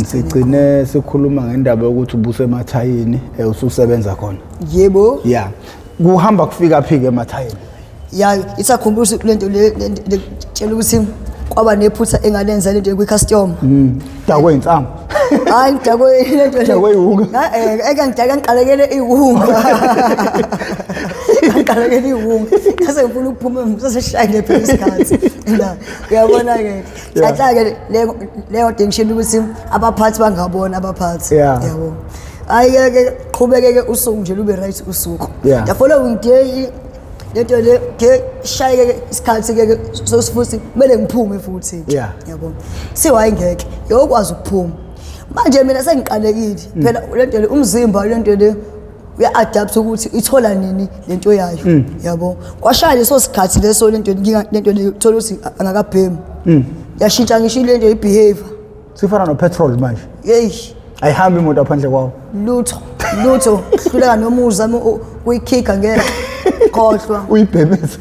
Sigcine sikhuluma ngendaba yokuthi ubuse emathayini ususebenza khona. Yebo. Yeah. Kuhamba kufika phi ke emathayini? Yeah, isakhumbula lento le tshela ukuthi kwaba nephutha engalenza lento kwi-custom. Dakwe insamo. Hayi dakwe lento le. Dakwe Iwunga. Eke ngidaka ngiqalekele Iwunga. Ngiqalekele Iwunga. Kase ngifuna ukuphuma ngisashayile phela isikhathi. La, uyabona ke. Hlatha ke leyo tension ukuthi abaphathi bangabona abaphathi. Yabo. Ayeke qhubekeke usuku nje lube right usuku. The following day lento le ke shayeke isikhathi ke sosifuthi kumele ngiphume futhi. Yabo. Siwayengeke yokwazi ukuphuma. Manje mina sengiqalekile phela lento le umzimba lento le uya-adapt ukuthi ithola nini lento yayo. Yabo. Kwashaya leso sikhathi leso lento le thola ukuthi angakabhemi. Yashintsha ngisho lento ibehavior. Sifana no petrol manje. Hey. Ayihambi imoto aphandle kwawo. Lutho hluleka noma uzama ukuyikhika ngeke khohlwa uyibhemisa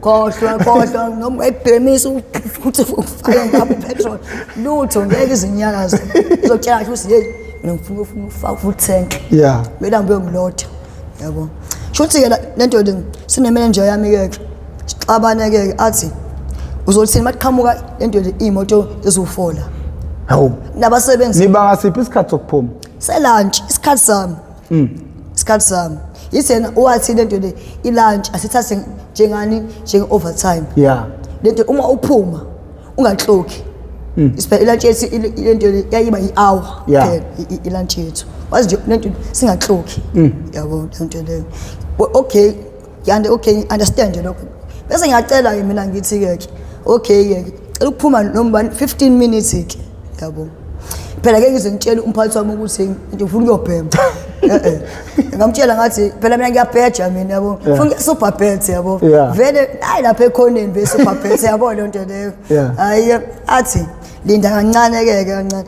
khohlwa noma uyibhemisa ukuthi ufake ngapha petrol lutho ngeke izinyakazo uzotshela ukuthi hey mina ngifuna ufaka full tank mina ngibe ngilotha yabo shothi ke lento le sine manager yami ke xabana ke athi uzothini maqhamuka lento le imoto ezofola hawu nabasebenzi niba ngasiphi isikhathi sokuphuma selunch isikhathi sami isikhathi sami yithena owathi lento le ilunch asithathe njengani overtime lento uma uphuma ungaxoki isiphela ilunch yethi lento le yayiba i-hour ilunch yethu wazi nje lento singaxoki yabo lento le okay understand nje lokho bese ngiyacela ke mina ngithi ke okay ke cela ukuphuma noma 15 minutes ke yabo phela ke ngizongitshela umphathi wami ukuthi ngifuna ukuyobhema ngamtshela ngathi phela mina ngiyabheja mina yabo ngifuna super bet yabo vele hayi lapha ekhoneni be super bet yabo le nto leyo hayi athi linda kancane ke kancane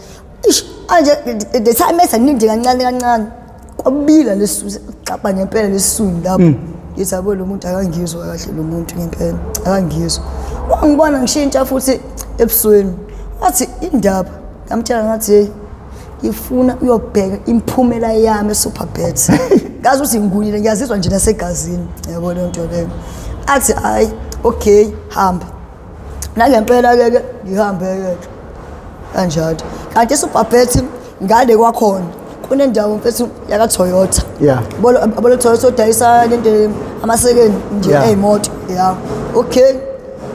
ish anje the time esanindi kancane kwabila lesusu xapha ngempela lesisuni lapho yithi yabo lo muntu akangizwa kahle lo muntu ngempela akangizwa wangibona ngishintsha futhi ebusweni wathi indaba ngamtshela ngathi ngifuna uyobheka imphumela yami super bet ngazi ukuthi ngiyile ngiyazizwa nje nasegazini yabo le nto leyo athi hayi okay hamba nangempela ke ngihambe ke kanjalo kanti super bet ngale kwakhona kunendawo mfethu yaka Toyota abolo Toyota odayisa lento amasekeni nje eyimoto okay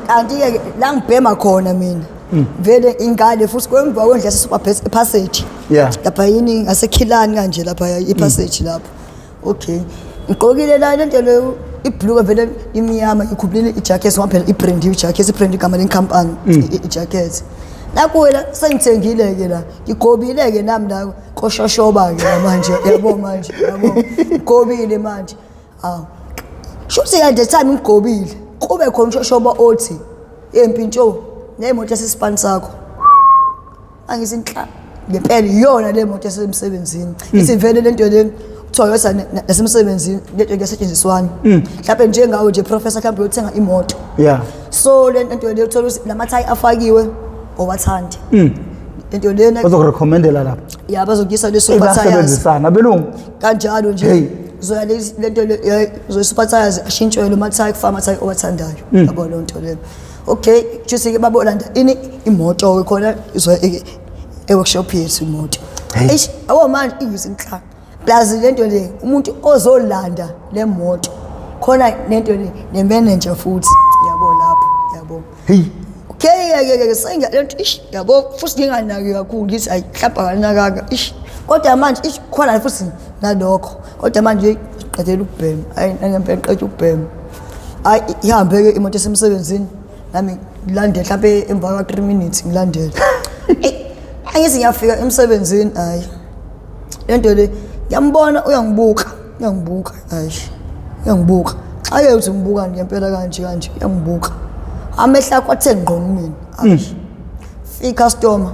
kanti ke la ngibhema khona mina vele ingane futhi kwemva kwendla super passage lapha yini ngasekhilani kanje lapha ipassage lapho okay ngigqokile la lento le iblue vele imnyama ikhuphile ijacket waphela ibrand ijacket ibrand igama lenkampani ijacket nakuwela sengithengile ke la ngigobile ke nami la koshoshoba ke manje yabo manje yabo ngobile manje shuthi at the time ngigobile kube khona ushoshoba othi empintsho nemoto yasesipani sakho angisinhla ngempela iyona le moto yasemsebenzini isivele lento le Toyota nasemsebenzini lento ngesetshenziswana mhlawumbe njengawe nje professor mhlawumbe uyothenga imoto so lento le uthola ukuthi lamathayi afakiwe owathandi lento lena bazokurecommendela lapha bazogisa le super tires basebenzisana belungu kanjalo nje uzoya lento le zo super tires ashintshwe lo mathayi kufama mathayi owathandayo yabo lo nto le okay juthi ke babolanda ini imoto khona izwa e-workshop yethu imoto eish awu manje iyizinhla plus lento le umuntu ozolanda le moto khona lento le ne-manager futhi yabo lapho yabo okay senga lento ish yabo futhi nginganaki kakhulu ngithi ayihlapha kanakaka ish kodwa manje ish khona futhi nalokho kodwa manje qedela ukubhema hayi ngempela qedela ukubhema hayi ihambe ke imoto esemsebenzini nami ngilandela mhlawumbe emva kwa 3 minutes ngilandela angithi ngiyafika emsebenzini hayi lento le ngiyambona uyangibuka hayi uyangibuka xa ke uthi ngibuka ngempela kanje uyangibuka amehla kwathe ngqo mina hayi fika customer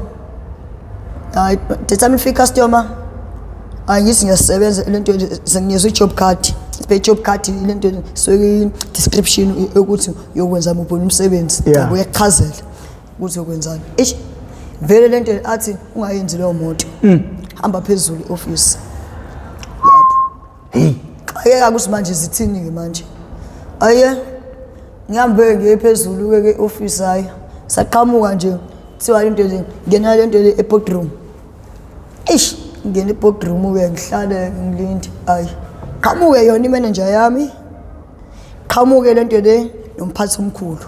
hayi dethamini fika customer angithi ngiyasebenza lento sengiyezwe job card job card lento soke description ukuthi uyokwenza muphi umsebenzi uyakuchazela ukuthi ukwenzani vele lento athi ungayenzi leyo moto hamba phezulu office lapho ayeka ukuthi manje zithini ke manje aye ngihambe ngiye phezulu ke office hayi saqhamuka nje thiwa lento nje ngena lento e-boardroom ngene e-boardroom ke ngihlale ngilinde ayi qhamuke yona imanager yami qhamuke lento le nomphathi omkhulu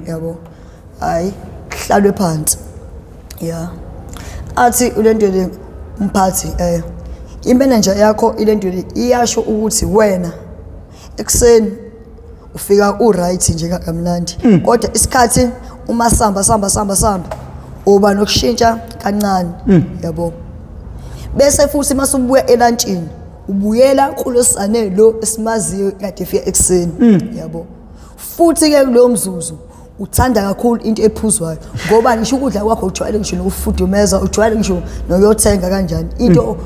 yabo hayi hlalwe phansi yeah athi lento le umphathi imanager yakho ilento le iyasho ukuthi wena ekseni ufika uright nje kamnandi kodwa isikhathi uma samba uba nokushintsha kancane yabo bese futhi masubuya elantshini ubuyela kulosane lo esimaziyo kade efika ekseni yabo futhi ke kulo mzuzu uthanda kakhulu into ephuzwayo ngoba ngisho ukudla kwakho ujwayele ngisho nokufudumeza ujwayele ngisho noyothenga kanjani into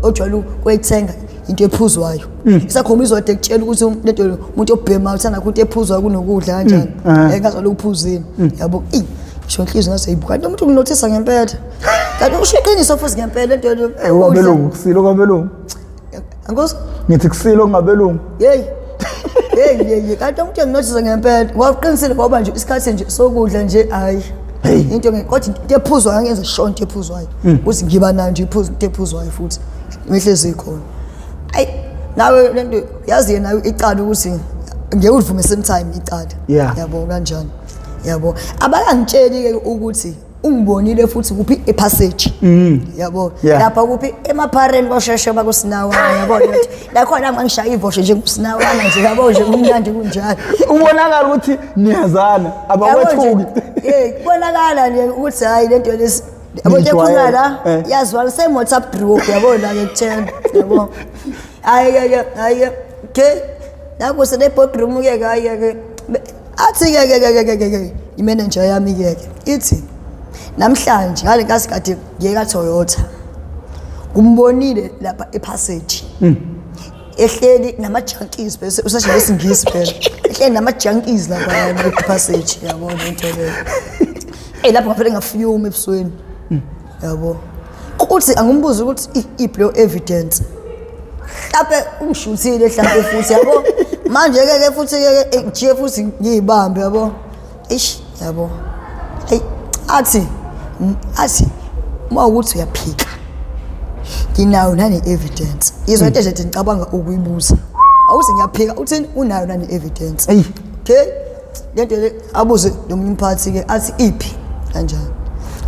ojwayele ukuyithenga into ephuzwayo isakhombisa ukuthi ekutshela ukuthi lento umuntu obhema uthanda ukuthi ephuzwayo kunokudla kanjani engazalo ukuphuzini yabo ngisho inhliziyo ngaseyibuka kanti umuntu unothisa ngempela kanti ushiqiniso futhi ngempela lento lo ungabelungu kusilo ngabelungu angos ngithi kusilo ngabelungu hey kanti umuntu enginothisa ngempela ngoqinisile ngoba nje isikhathi nje sokudla nje hayi into kodwa into ephuzwayo angenza sure into ephuzwayo ukuthi ngiba nayo nje into ephuzwayo futhi imihlezi ikhona ayi nawe lento yazi yena iqala ukuthi ngeke uvume same time iqala yabo kanjani yabo abakangitsheli ke ukuthi ungibonile futhi kuphi epassage yabo lapha kuphi emaphareni bosheshe bakusinawana yabo ukuthi la khona mangishaya ivoshe nje kusinawana nje yabo nje kumnandi kunjalo ubonakala ukuthi niyazana abawethuki kubonakala nje ukuthi hayi lento lesi yabo ekhona la yazwana same WhatsApp group yabo la ngekutshela yabo hayi okay la kusele boardroom ke hayi athi ke imanager yami ke ithi namhlanje ngale nkazi kade ngiyeka Toyota kumbonile lapha epassage ehleli nama junkies bese usasho lesingisi phela ehleli nama junkies lapha epassage yabo into le lapha ngafike ngafiyuma ebusweni yabo kuthi angumbuza ukuthi iblo evidence lapha ungishuthile mhlawumbe futhi yabo manje ke futhi ke nje futhi ngiyibambe yabo yabo athi uma ukuthi uyaphika nginayo nani evidence izwa into nje ngicabanga ukuyibuza awuthi ngiyaphika uthini unayo nani evidence okay lento le abuze nomunye umphathi ke athi iphi kanjani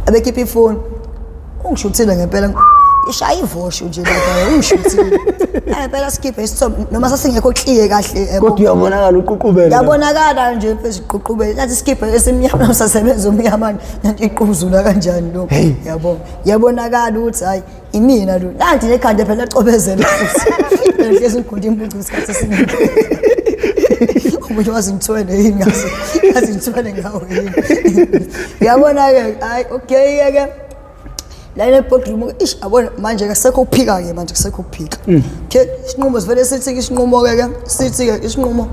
abekhipha ifoni ungishuthile ngempela ishaya ivosho nje lapha ungishuthile phela skiphe isithombe noma sasingekho clear kahle kodwa uyabonakala uququbela yabonakala nje phezulu uququbela nathi skiphe esimnyama usasebenza umnyama nanti iqhuzula kanjani lo yabo yabonakala ukuthi hayi imina lo nanti lekhanda phela ecobezela futhi lehlezi ngikundi imbucu isikhathi esiningi umuntu wazingithwele yini ngazi ngithwele ngawe yini yabona ke hayi okay ke la boardroom abona manje ke sekho ukuphika ke manje sekho ukuphika okay isinqumo sivele sithi isinqumo ke sithi ke isinqumo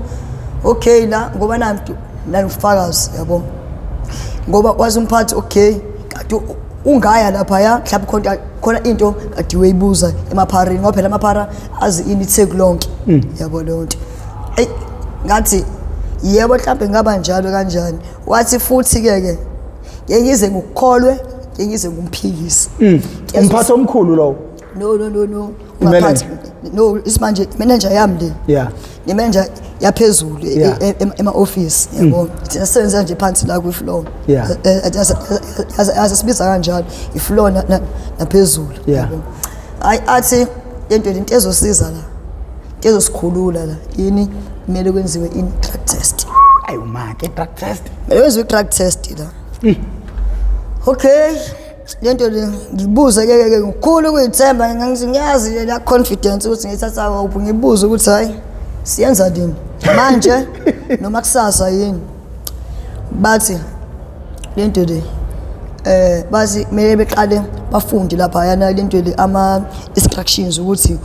okay la ngoba namntu ufakazi yabo ngoba wazi umphathi okay kade ungaya lapha ya mhlawumbe khona into kade uyibuza emaphareni ngoba phela amaphara azi ini take lonke yabo lonke ngathi yebo mhlawumbe ngaba njalo kanjani wathi futhi ke ngiyize ngukholwe ngiyize ngumphikisi umphathi omkhulu lo no ngaphathi no isimanje manager yami le ni manager yaphezulu ema office yabo sisebenza nje phansi la ku floor asibiza kanjalo i floor naphezulu yabo athi into ezosiza la into ezosikhulula la yini kumele kwenziwe in drug test ayo manje drug test kwenziwe drug test la okay lento le ngibuza ke ngokukhulu kuyithemba ngiyazi la confidence ukuthi ngithatha wophu ngibuza ukuthi hayi siyenza dini manje noma kusasa yini bathi lento le bazi mele beqale bafundi lapha yana lento le ama instructions ukuthi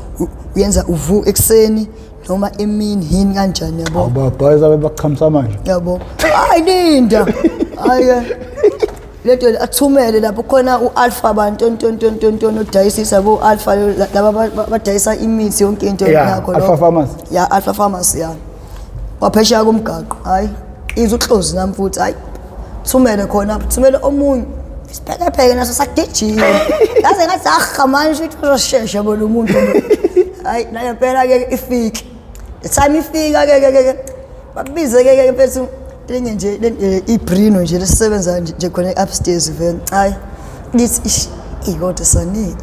uyenza uvu ekseni noma emini yini kanjani yabo baba bazabe bakhamsa manje yabo hayi linda hayi letho athumele lapho khona uAlpha abantu tonton udayisisa bo Alpha laba badayisa imithi yonke into yakho lo Alpha Pharmacy ya Alpha Pharmacy ya waphesha komgaqo hayi izuklozi nami futhi hayi thumele khona thumele omunye sipheke naso sadijile yaze ngathi manje ukuthi uzoshesha bona umuntu hayi naye phela ke ifike the time ifika ke babize ke mfethu lenye nje ibrino nje lesebenza nje khona upstairs vele hayi lithi ikodwa sani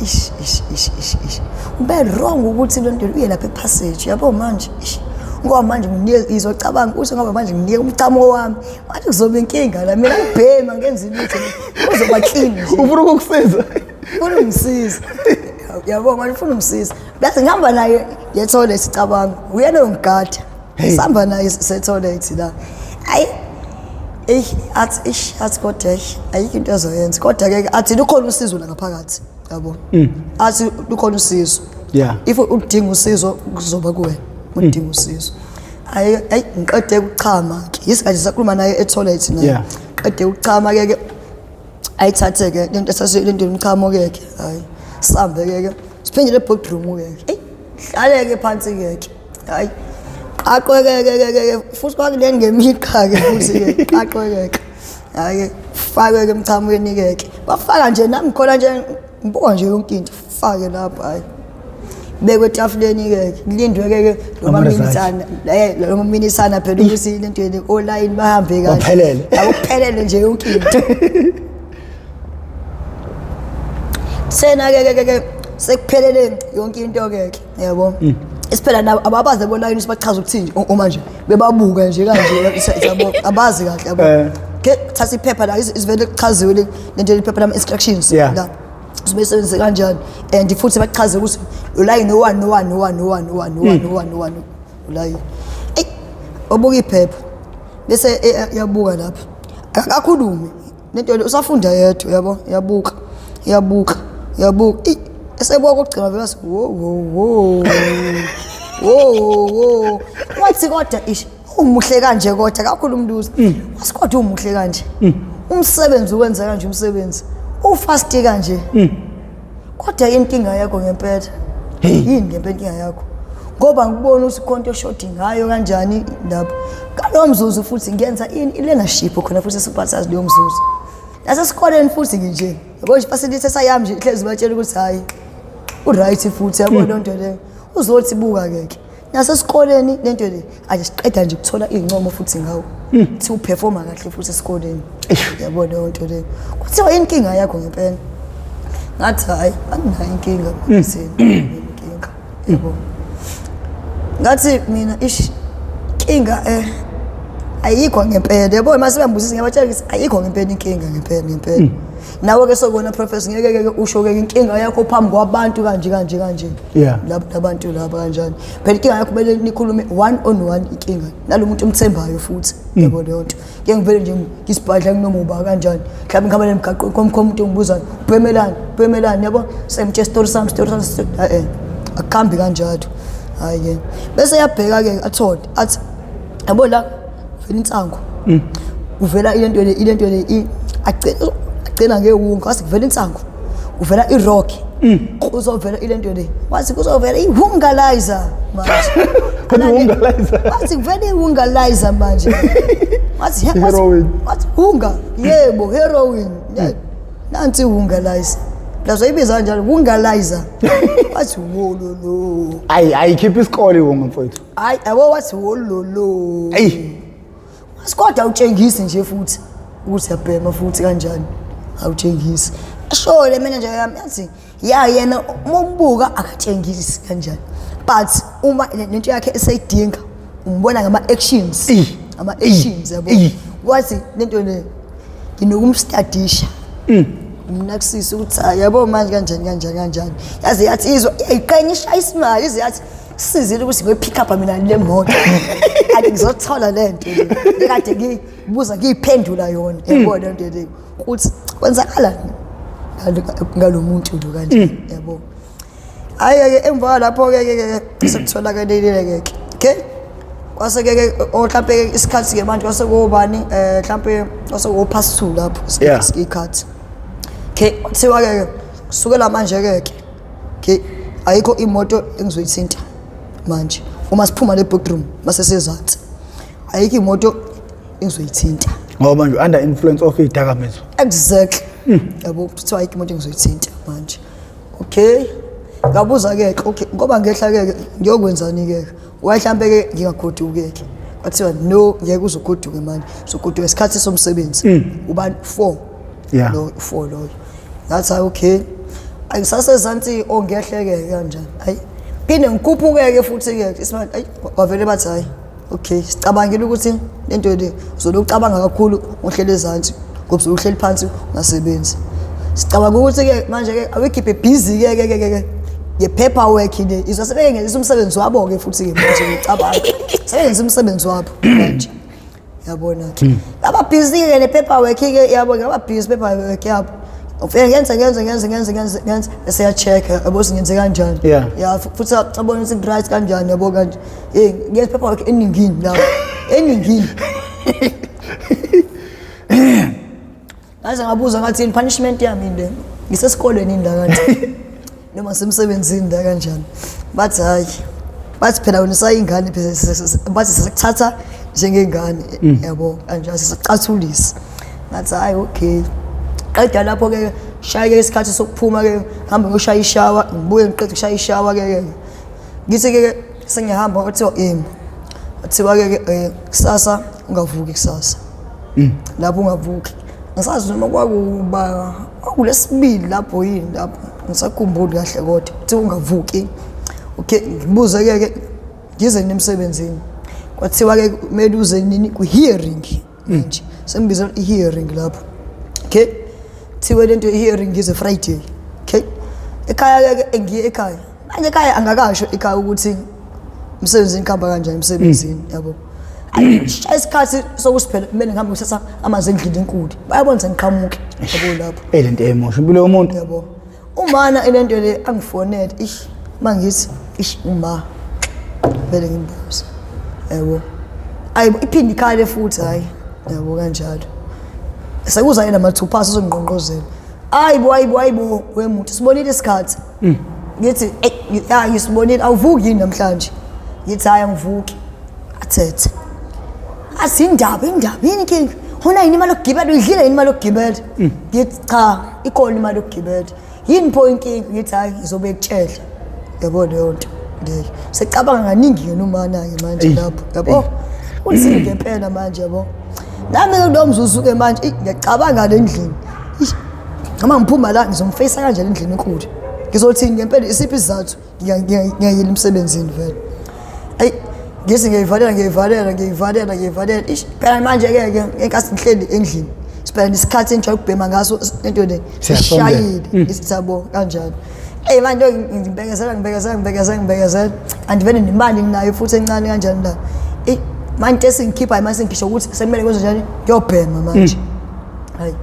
ube wrong ukuthi lonto uye lapha epassage yabo manje ngoba manje ngiye izocabanga ukuthi ngoba manje ngiye umcamo wami manje kuzoba inkinga la mina Ebhema ngenza ilutho kuzoba clean nje ufuna ukukusiza ufuna umsiza yabo manje ufuna umsiza bese ngihamba naye ye-toilet sicabanga uyena ongigada sihamba naye se-toilet la hayi athi kodwa ayikho into azoyenza kodwa ke athi lukhona usizo la ngaphakathi yabo athi lukhona usizo yeah if udinga usizo kuzoba kuwena udinga usizo hayi ngiqede ukuchama ke isikhathi sakhuluma naye e-toilet naye qede ukuchama ke ayithathe ke lento esasiyilento umchamo ke hayi sambe ke siphindele bedroom ke hlaleke phansi ke hayi aqweke futhi kwakule ngemiqa ke futhi ke aqweke hayi fake ke emchamweni ke bafaka nje nami khona nje ngibuka nje yonke into fake lapha hayi bekwe etafuleni ke kulindwe ke lo minisana phela ukuthi lento yeni online bahambe kahle akuphelele nje yonke into sena ke sekuphelele yonke into ke yabo isiphela nabo ababaze bona sibachaza ukuthini manje bebabuka nje kanje yabo abazi kahle yabo ke thatha iphepha la isivele kuchaziwe lento iphepha lama instructions la sibesenze kanjani and futhi bachaze ukuthi ulayini 1 ulayini obuka iphepha bese yabuka lapha akakhulumi lento usafunda yedwa yabo yabuka esebuka ukugcina vele wo wathi kodwa umuhle kanje kodwa kakhulu umntuzi wasikodwa umuhle kanje umsebenzi uwenza kanje umsebenzi ufast kanje kodwa inkinga yakho ngempela yini ngempela inkinga yakho ngoba ngibona ukuthi konto short ngayo kanjani lapho ngalo mzuzu futhi ngiyenza i-learnership khona futhi siphathazi leyo mzuzu nasesikoleni futhi nje yabo nje facility sayami nje ihlezi batshela ukuthi hayi uright futhi yabo lonto le uzothi buka keke nasesikoleni lento le aje siqeda nje ukuthola ingcomo futhi ngawo thi uperforma kahle futhi esikoleni yabo lonto le kuthiwa inkinga yakho ngempela ngathi hayi anginayo inkinga inkinga yabo ngathi mina inkinga ayikho ngempela yabo mase bambuzisa ngiyabatshela ukuthi ayikho ngempela inkinga ngempela nawe ke sokona professor ngeke usho ke inkinga yakho phambi kwabantu kanje lapho abantu laba kanjani phela inkinga yakho kumele nikhulume one on one inkinga nalomuntu umthembayo futhi yabo lonto ke ngivele nje ngisibhadla kunoma uba kanjani mhlawumbe ngihamba nemigaqo umuntu ngibuza Ebhemelani yabo semthe story sam akhambi kanjalo hayi bese yabheka ke athole athi yabo la vele insango uvela ilento le agcina ngewunga wathi kuvela insango uvela irock kuzovela ilento le wathi kuzovela iwungalizer manje wathi kuvela iwungalizer manje wathi wathi hunga yebo heroin nanti iwungalizer lazoyibiza kanjalo wungalizer wathi wololo ayikhipha isikole wonke mfowethu hayi yabo wathi wololo asikodwa utshengisi nje futhi ukuthi Ebhema futhi kanjani awutshengisi ashole mina nje yami yathi yena umbuka akatshengisi kanjani but uma lento yakhe esayidinga umbona ngama actions yabo wathi lento le nginokumstadisha umnakusisa ukuthi yabo manje kanjani yazi yathi izwa iqanyisha isimali yathi sizile ukuthi ngipick up mina le moto ade ngizothola lento ekade ngibuza ngiyiphendula yona yabo lento le ukuthi kwenzakala ngalomuntu lo kanje yabo hayi ke emva lapho ke sekutholakala ke okay waseke mhlambe isikhathi ke manje wasekubani mhlambe wasekupass through lapho isikhathi okay kuthiwa ke kusukela manje ke ayikho imoto engizoyithinta manje uma siphuma le boardroom base sezantsi ayikho imoto engizoyithinta ngoba manje under influence of idakamizwa exactly yabo kuthiwa ayikho imoto engizoyithinta manje okay ngabuza ke okay ngoba ngehla ke ngiyokwenzani ke wayihlambe ke ngingagoduke ke kwathiwa no ngeke uzogoduke manje uzogoduka isikhathi somsebenzi ubani 4 lo 4 lo that's okay ayisasezansi ongehleke kanjani hayi phinde ngikuphuke ke futhi ke isimanje ayi wavele bathi hayi okay sicabangile ukuthi lento le uzokucabanga kakhulu uhlele ezantsi ngoba uhleli phansi ungasebenzi sicabanga ukuthi ke manje ke awikhiphe busy ke ye paperwork le izosebenzisa umsebenzi wabo ke futhi ke manje ngicabanga sebenzisa umsebenzi wabo manje yabona ke aba busy ke ne paperwork ke yabo ngaba busy paperwork yabo ufike ngenza siya check yabo singenze kanjani ya futhi abona ukuthi right kanjani yabo kanje ngenza paperwork eningini la eningini Aze ngabuza ngathi punishment yami le ngisesikolweni inda kanti noma semsebenzini la kanjani bathi hayi bathi phela wena sayingane bathi sesakuthatha njengengane yabo kanjani sesicathulisa ngathi hayi okay qeda lapho ke shaya isikhathi sokuphuma ke hamba ngoshaya ishawa ngibuye ngiqeda ukushaya ishawa ke ngithi ke sengihamba kuthiwa kuthiwa ke kusasa ungavuki kusasa lapho ungavuki ngisazi noma kwakuba kulesibili lapho yini lapho ngisakhumbula kahle kodwa kuthi ungavuki okay ngibuze ke ngize nemsebenzini kwathiwa ke kumele uze nini ku hearing manje sembiza i hearing lapho okay thiwe lento i hearing is a Friday okay ekhaya ke ngiye ekhaya manje ekhaya angakasho ekhaya ukuthi umsebenzini khamba kanjani umsebenzini yabo isikhathi sokusiphela kumele ngihambe ngithatha amanzi endlini enkulu bayabona ngiqhamuke yabo lapho lento emosha impilo yomuntu yabo umana lento le angifonele mangithi uma vele ngimbuza yabo ayibo iphindi ikhale futhi hayi yabo kanjalo sekuza yena mathupha sozongqonqozela ayibo wemuntu sibonile isikhathi ngithi ngisibonile awuvuki yini namhlanje ngithi hayi angivuki athethe asindaba yini ke hona yini imali yokugibela uyidlile yini imali yokugibela ngithi cha ikhona imali yokugibela yini pho inkinga ngithi hayi ngizobe ekutshela yabo leyo nto leyo secabanga kaningi yena umana ke manje lapho yabo uthi ngempela manje yabo nami lo mzuzu ke manje ngiyacabanga le ndlini noma ngiphuma la ngizomfacea kanjani endlini enkulu ngizothi ngempela isiphi isizathu ngiyayela emsebenzini vele ayi ngithi ngiyivalela phela manje ke enkathi ngihleli endlini siphela isikhathi enjalo ukubhema ngaso into le sishayile isithabo kanjani manje ngibhekezela andivele nemali nginayo futhi encane kanjani la manje sengikhipha imali sengisho ukuthi semele kwenze njani ngiyobhema manje hayi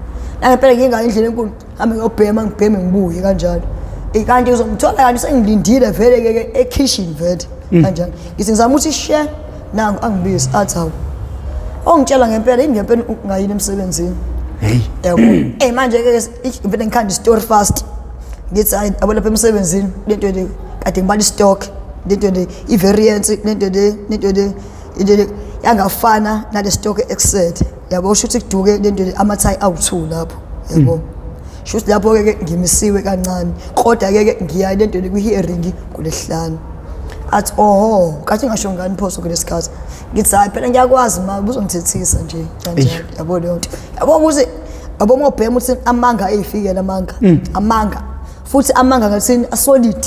ngempela nginga endlini enkulu hambe ngiyobhema ngibheme ngibuye kanjalo kanti uzomthola kanti sengilindile vele ke ekitchen vele kanjani ngithi ngizama ukuthi share nangu angibizi athi hawu ongitshela ngempela ngempela ungayini emsebenzini yabo manje ke vele ngikhanda story fast ngithi hayi abona lapha emsebenzini lento le kade ngibala stock lento le i variance lento le yangafana nale stock excel yabo shuthi kuduke lento le amathai awu2 lapho yabo shuthi lapho ke ngimisiwe kancane kodwa ke ngiya lento le ku hearing kulehlanu athi kathi ngasho ngani phoso kulesikhathi ngithi hayi phela ngiyakwazi ma uzongithethisa nje kanjani yabo leyo nto yabo ukuthi yabo mobhema uthi amanga eyifikela amanga futhi amanga ngathini asolid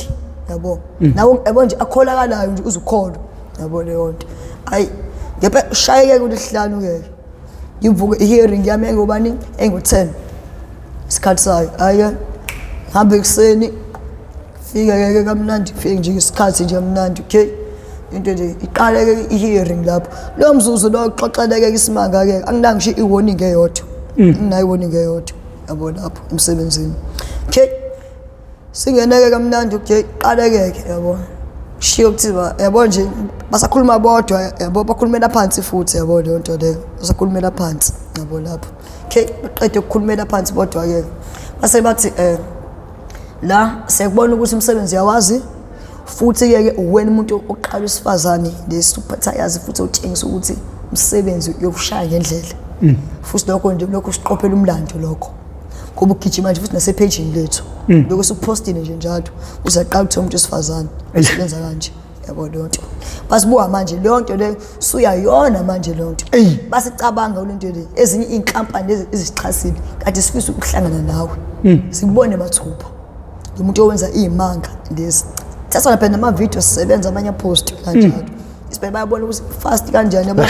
yabo nawo yabo nje akholakalayo nje uzukholwa yabo leyo nto ayi ngephe shayeke kulihlanu ke ngivuke hearing yami ngobani engu10 isikhathi sayo ayi hambe kuseni fika ke kamnandi fike nje isikhathi nje mnandi okay into nje iqala ke hearing lapho lo mzuzu lo xoxela ke isimanga ke anginangisho iwarning eyodwa nginayi warning eyodwa yabo lapho emsebenzini okay singeneke kamnandi okay qala ke yabo kushiya ukuthiwa yabo nje basakhuluma bodwa yabo bakhulumela phansi futhi yabo le nto le basakhulumela phansi yabo lapho okay baqede ukukhulumela phansi bodwa ke base bathi la sekubona ukuthi umsebenzi yawazi futhi ke uwena umuntu oqala isifazane lesuphatha yazi futhi utshengisa ukuthi umsebenzi yokushaya ngendlela futhi lokho nje lokho siqophela umlando lokho ngoba ugijima manje futhi nasepage lethu lokho sikupostile nje njalo uzaqala ukuthi umuntu wesifazane usebenza kanje yabo lonto basibuka manje le nto le suyayona manje lonto basicabanga lento le ezinye inkampani ezixhasile kade sifisa ukuhlangana nawe sikubone mathupha umuntu owenza izimanga lezi thatha phela nama video sisebenza amanye post kanjalo isibe bayabona ukuthi fast kanjani yabo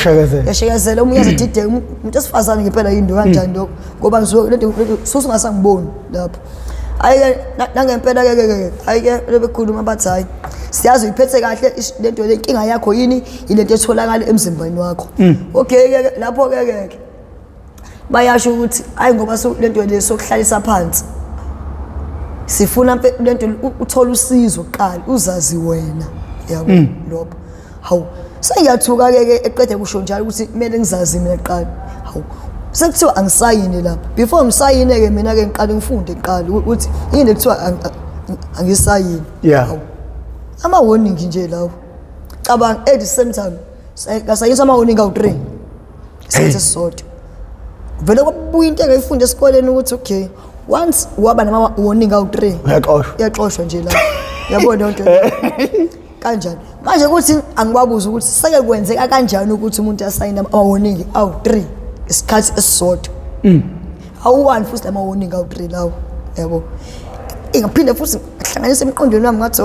yashekazela umuntu yazidide umuntu esifazane ngempela yinto kanjani lokho ngoba lento susungasangiboni lapho ayike nangempela ke ayike lebekhuluma bathi hayi siyazi uyiphethe kahle lento le inkinga yakho yini ilento etholakala emzimbeni wakho okay ke lapho ke bayasho ukuthi hayi ngoba lento le sokuhlalisa phansi sifuna lento uthola usizo qala uzazi wena yabo lobo hawu sengiyathuka ke eqede kusho njalo ukuthi kumele ngizazi mina qala hawu sekuthiwa angisayine lapha before ngisayine ke mina ke ngiqale ngifunde qala ukuthi yini ekuthiwa angisayine hawu ama warning nje lawo cabanga at the same time ngasayisa ama warning awu3 senze sodwa vele kwabuya into engayifunde esikoleni ukuthi okay once waba nama warning awu3 uyaxoshwa nje la yabona into kanjani manje ukuthi angibabuza ukuthi seke kwenzeka kanjani ukuthi umuntu asayine ama warning awu3 isikhathi esisodwa awu1 futhi ama warning awu3 lawo yabo ingaphinde futhi hlanganisa emqondweni wami ngathi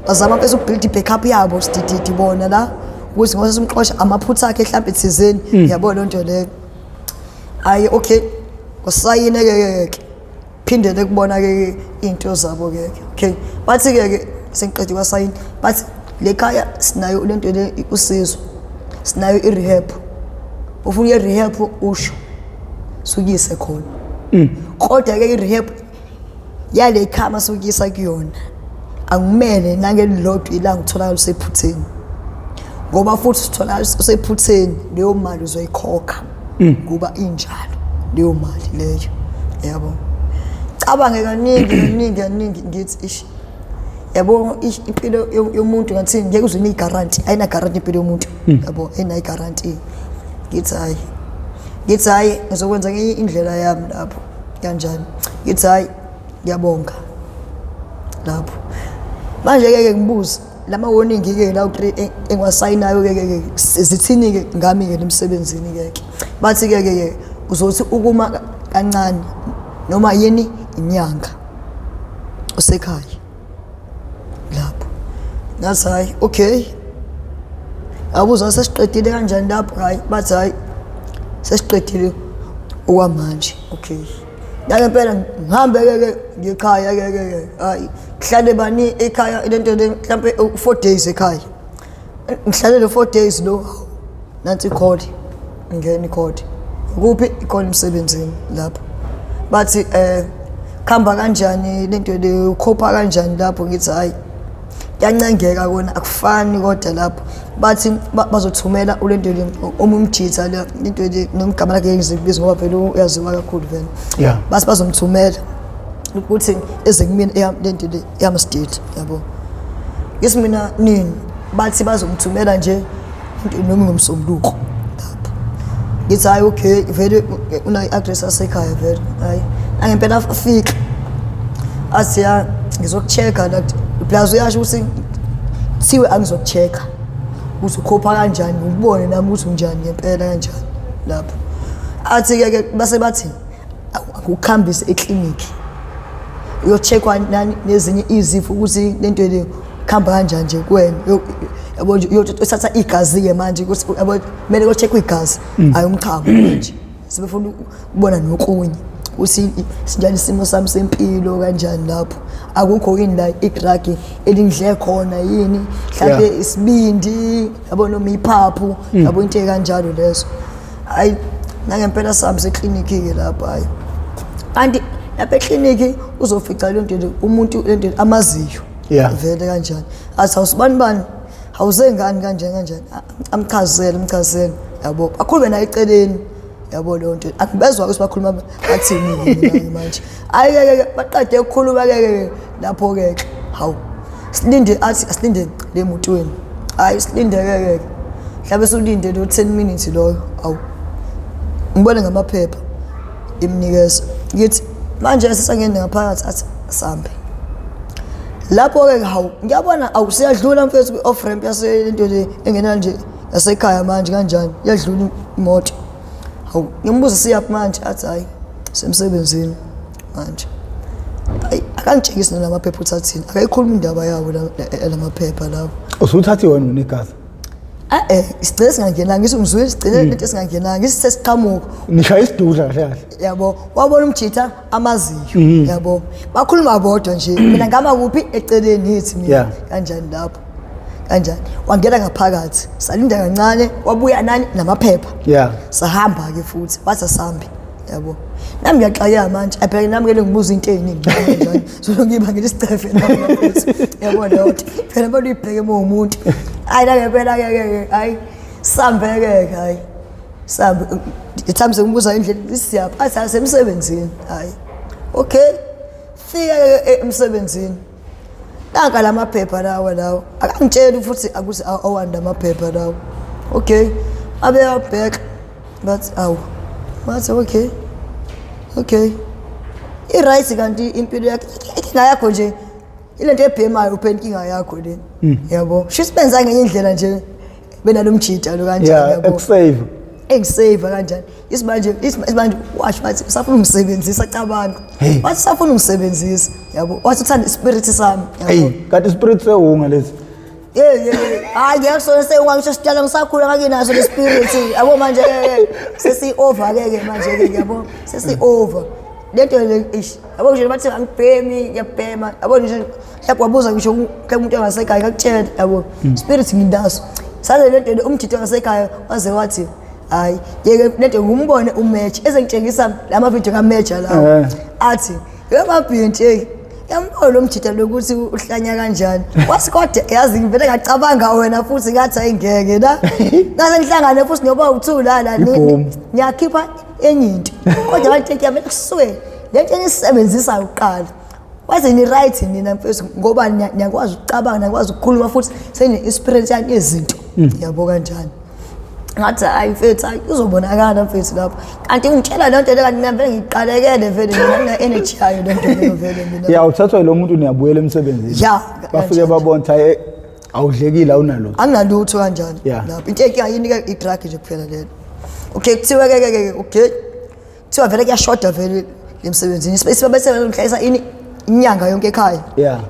bazama bese ubuild backup yabo sididi bona la ukuthi ngose simxosha amaphutha akhe mhlawumbe thizeni yabona lonto leyo ayi okay kusayine ke phindele kubona ke into zabo ke okay bathi ke sengiqedwe kwasayini bathi lekhaya sinayo lento le usizo sinayo irehab ufuna irehab usho sukise khona kodwa ke irehab yale khama sukisa kuyona angumele nangelilodwa ilanga utholakala usephutheni ngoba futhi utholakala usephutheni leyo mali uzoyikhokha ngoba injalo leyo mali leyo yabo cabange kaningi ngithi ish yabo impilo yomuntu ngathi ngeke uzune igaranti ayina guarantee impilo yomuntu yabo ayina guarantee ngithi hayi ngizokwenza ngenye indlela yami lapho kanjani ngithi hayi ngiyabonga lapho manje ke ngibuza lama warning ke la u3 engiwasayinayo ke zithini ke ngami ke emsebenzini ke bathi ke uzothi ukuma kancane noma yini inyanga usekhaya lapho ngathi hayi okay abuza sesiqedile kanjani lapho hayi bathi hayi sesiqedile okwamanje okay ngempela ngihambe ke ngekhaya ke hayi ngihlale bani ekhaya lento le mhlambe 4 days ekhaya ngihlale le 4 days lo nanti call ngene icall kuphi icall emsebenzini lapho bathi khamba kanjani lento le ukhopha kanjani lapho ngithi hayi yancengeka kona akufani kodwa lapho bathi bazothumela ulento le omumjitha lento le nomgama lakhe ngizibiza ngoba phela uyaziwa kakhulu vele basi bazomthumela ukuthi eze kumina lento le yamstate yabo ngisimina nini bathi bazomthumela nje into noma ngomsombuluko lapho ngithi hayi okay vele una i-address asekhaya vele hayi angempela afika athi ya ngizokuchecka la plus uyasho ukuthi thiwe angizokuchecka ukuthi ukhopha kanjani ubone nami ukuthi unjani ngempela kanjani lapho athi ke base bathi akukhambise eclinic uyocheckwa nani nezinye izifo ukuthi lento le khamba kanjani nje kuwena yabo uyothatha igazi ke manje ukuthi yabo kumele uyocheckwa igazi ayumchamo manje sibefuna ukubona nokunye uthi sinjani isimo sami sempilo kanjani lapho akukho yini la idrag elindle khona yini mhlawumbe isibindi yabo noma iphaphu yabo into kanjalo lezo hayi nangempela sami seclinic ke lapha hayi kanti lapha eclinic uzofica lento umuntu lento amaziyo Yeah. Vele kanjani. Athi awusibani awuzengani kanjani. Amchazele yabo. Akhulume naye eceleni. Yabo lonto. Akubezwa ukuthi bakhuluma bathini manje. Ayeke baqede ukukhuluma ke lapho ke. Hawu. Silinde le motweni. Hayi silinde ke. Mhlabe sulinde lo 10 minutes loyo. Awu. Ngibone ngamaphepha imnikeza. Ngithi manje sesangene ngaphakathi athi sambe. Lapho ke hawu ngiyabona awusiyadlula mfethu off ramp yasento le engena nje yasekhaya manje kanjani yadlula imoto. Hawu ngimbuza siyaphi manje athi hayi semsebenzini manje. Hayi akangitshengisi namaphepha uthathini akayikhuluma indaba yabo lamaphepha lapho. Usuthathi wena unegazi? Isicelo singangena ngisho ngizwe isicelo lento esingangena ngisesesiqhamuka. Nishaya isidudla kahle. Yabo wabona umjitha amaziyo yabo bakhuluma bodwa nje mina ngama kuphi eceleni yithi mina kanjani lapho kanjani wangena ngaphakathi salinda kancane wabuya nani namaphepha sahamba ke futhi wathi sambi yabo nami ngiyaxaya manje abheke nami ke ngibuza into eziningi kanjani so ngiba ngilisicefe nami futhi yabo lotho phela abantu ibheke umuntu hayi la phela ke hayi sambeke hayi sabe ithamse ngibuza indlela isiyapha athi semsebenzini hayi okay fika emsebenzini nanka lamaphepha lawo akangitshela futhi akuthi awanda amaphepha lawo okay abe abheka but mathi okay right kanti impilo yakhe inkinga yakho nje ilento ebhemayo uphenkinga yakho le yabo sisibenza ngenye indlela nje benalomjita lo kanjani yabo ekusave kanjani isibanje washo bathi usafuna umsebenzisa cabanga wathi usafuna umsebenzisa yabo wathi uthanda ispirit sami yabo kanti ispirit sewunga lezi hayi ngisho sewunga ngisho sitshela ngisakhula ngakinaso le spirit yabo manje sesi over ke manje yabo sesi over lento le yabo nje bathi angibhemi ngiyabhema yabo nje lapho wabuza ngisho umuntu ongasekhaya akutshela yabo spirit ngindaso sale lento le umjito ongasekhaya waze wathi hayi yeke lento ngumbone umatch ezengitshengisa lama video kamatch lawo athi yamabhinti yambona lo mjita lokuthi uhlanya kanjani wasikodwa yazi ngivele ngacabanga wena futhi ngathi ayingeke la nase ngihlangane futhi ngoba uthula la ngiyakhipha enye into kodwa bathi kuyamele kuswe lento enisebenzisa uqala waze ni right nina mfethu ngoba niyakwazi ukucabanga niyakwazi ukukhuluma futhi sene experience yani yezinto yabo kanjani ngathi hayi mfethu uzobonakala mfethu lapho kanti ngitshela lento le kanti mina vele ngiqalekele vele mina energy yayo lento le vele mina uthathwa lo muntu niyabuyela emsebenzini bafike babona hayi awudlekile awunalutho anginalutho kanjani lapho into enkinga yini ke i-drug nje kuphela lelo okay kuthiwa ke okay kuthiwa vele kuyashoda vele emsebenzini sibabesebenza ngihlayisa ini inyanga yonke ekhaya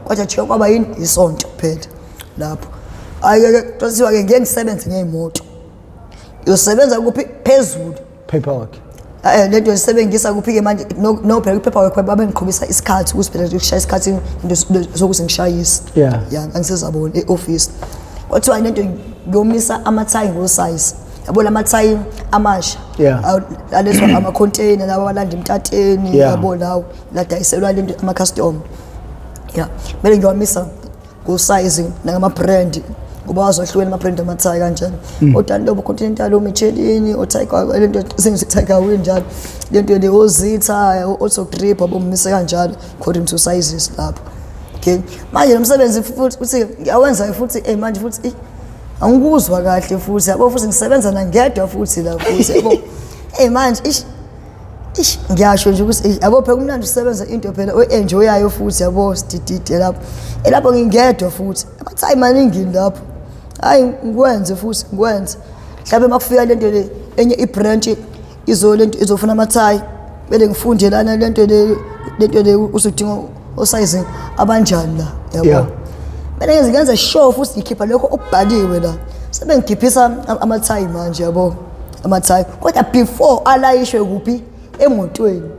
kodwa nje kwaba yini isonto kuphela lapho ayike kuthiwa ke ngeke ngisebenze ngeyimoto usebenza kuphi phezulu paperwork lento isebenzisa kuphi ke manje no paperwork babe ngiqhubisa isikhathi ukusiphela ukushaya isikhathi zokuthi ngishayise angisezabona e-office kwathiwa lento ngiyomisa ama-tie ngo-size yabona ama-tie amasha alethwa ama-container labo balanda emtateni yabo lawo ladayiselwa lento ama-custom kumele ngiyomisa ngo-size nangama-brand ngoba wazohlukela ama-brand ama-tie kanjani otandobo continental omichelini oTiger lento sengithiga njalo lento le ozitha otogrip abomise kanjalo according to sizes lapho okay manje nomsebenzi futhi uthi ngiyawenza futhi manje futhi angikuzwa kahle futhi yabo futhi ngisebenza nangedwa futhi la futhi yabo manje ngiyasho nje ukuthi yabo phela kumnandi usebenza into phela oenjoyayo futhi yabo sididide lapho ngingedwa futhi ama-tie maningi lapho hayi ngikwenze futhi ngikwenze mhlawumbe makufika lento le enye ibranch lento izofuna ama-tie bele ngifunde lana lento le usudinga osizing abanjani la yabo bele ngenze show futhi ngikhipha lokho okubhaliwe la sebe ngikhiphisa ama-tie manje yabo ama-tie kodwa before alayishwe kuphi emotweni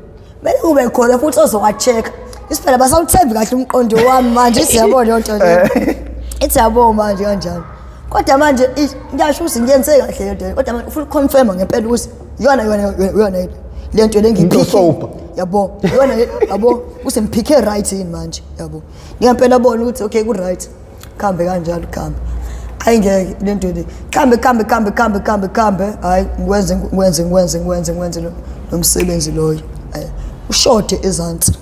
bele kube khona futhi ozowa-check isiphela basawuthembi kahle umqondo wami manje siyabona lento le ithi yabo manje kanjani kodwa manje ngiyasho ukuthi ngiyenze kahle lento kodwa manje ufuna confirm ngempela ukuthi yona lento le ngiphi yabo yona yabo usemphike right yini manje yabo ngiyempela bona ukuthi okay ku right khambe kanjalo khambe ayingeke lento le khambe hayi ngwenze nomsebenzi loyo ushode ezansi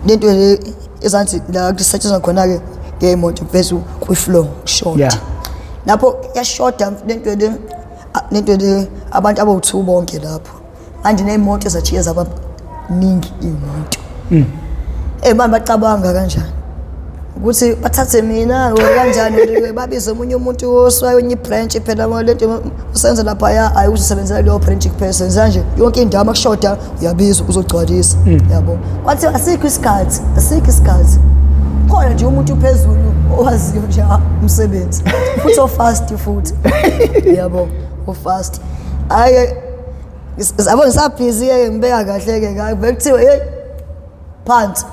lento le ezansi la kusetshenzwa khona ke ngemoto phezulu kwi-floor short lapho yashoda lento le abantu abawu2 bonke lapho manje nemoto ezachiya zabaningi imoto abantu bacabanga kanjani ukuthi bathathe mina kanjani babize omunye umuntu oswayo enye branch phela lento usenza lapha ya ayusebenzela leyo branch kuphela manje yonke indawo akushoda uyabiza uzogcwalisa yabo kwathi asikho isikhathi khona nje umuntu phezulu owaziyo nje umsebenzi futhi ofast futhi yabo ofast aye yabona sabhizi ngibeka kahle ke vele kuthiwa hey phansi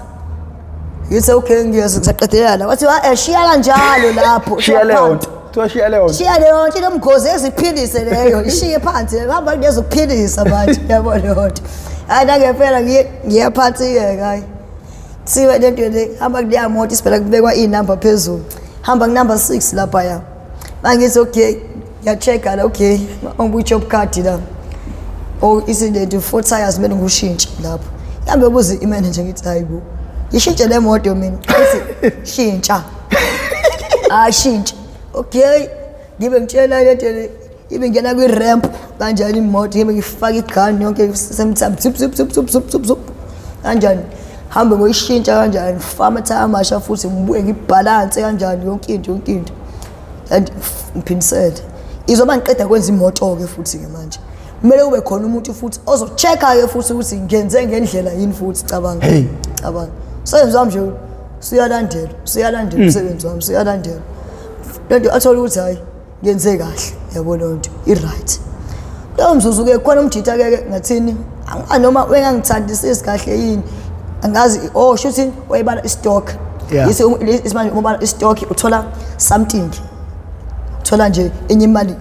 yithi okay ngiyaqedelela wathi shiya kanjalo lapho shiya leyo nto kuthiwa shiya leyo nto nomgozi eziphilise leyo ishiye phansi hamba kunezokuphilisa manje yabo leyo nto hayi ngempela ngiya phansi ke hayi siwe lento le hamba kuleya moto isiphela kubekwa inamba phezulu hamba kunumber 6 lapha ya mangithi okay ngiyachecka la okay ongujob card la isident 4 tires mina ngushintshe lapho kambe ubuze imanager ngithi hayibo yishintshe le moto mina ithi shintsha shintsha okay ngibe ngitshela lento le ibe ngena kwi ramp kanjani imoto ngibe ngifaka igun yonke semthambo zup kanjani hambe ngoyishintsha kanjani fama tire amasha futhi ngibuye ngibalance kanjani yonke into and ngiphindisele izoba ngiqeda kwenza imoto ke futhi ke manje kumele ube khona umuntu futhi ozochecka ke futhi ukuthi ngenze ngendlela yini futhi cabanga senze wami nje siyalandela umsebenzi wami siyalandela lento athola ukuthi hayi ngenze kahle yabo lonto i-right leyo mzuzu ke khona umjitha ke ngathini noma wengangithandisisi kahle yini angazi shuthi wayibala istock isimanje ubala istock uthola something uthola nje enye imali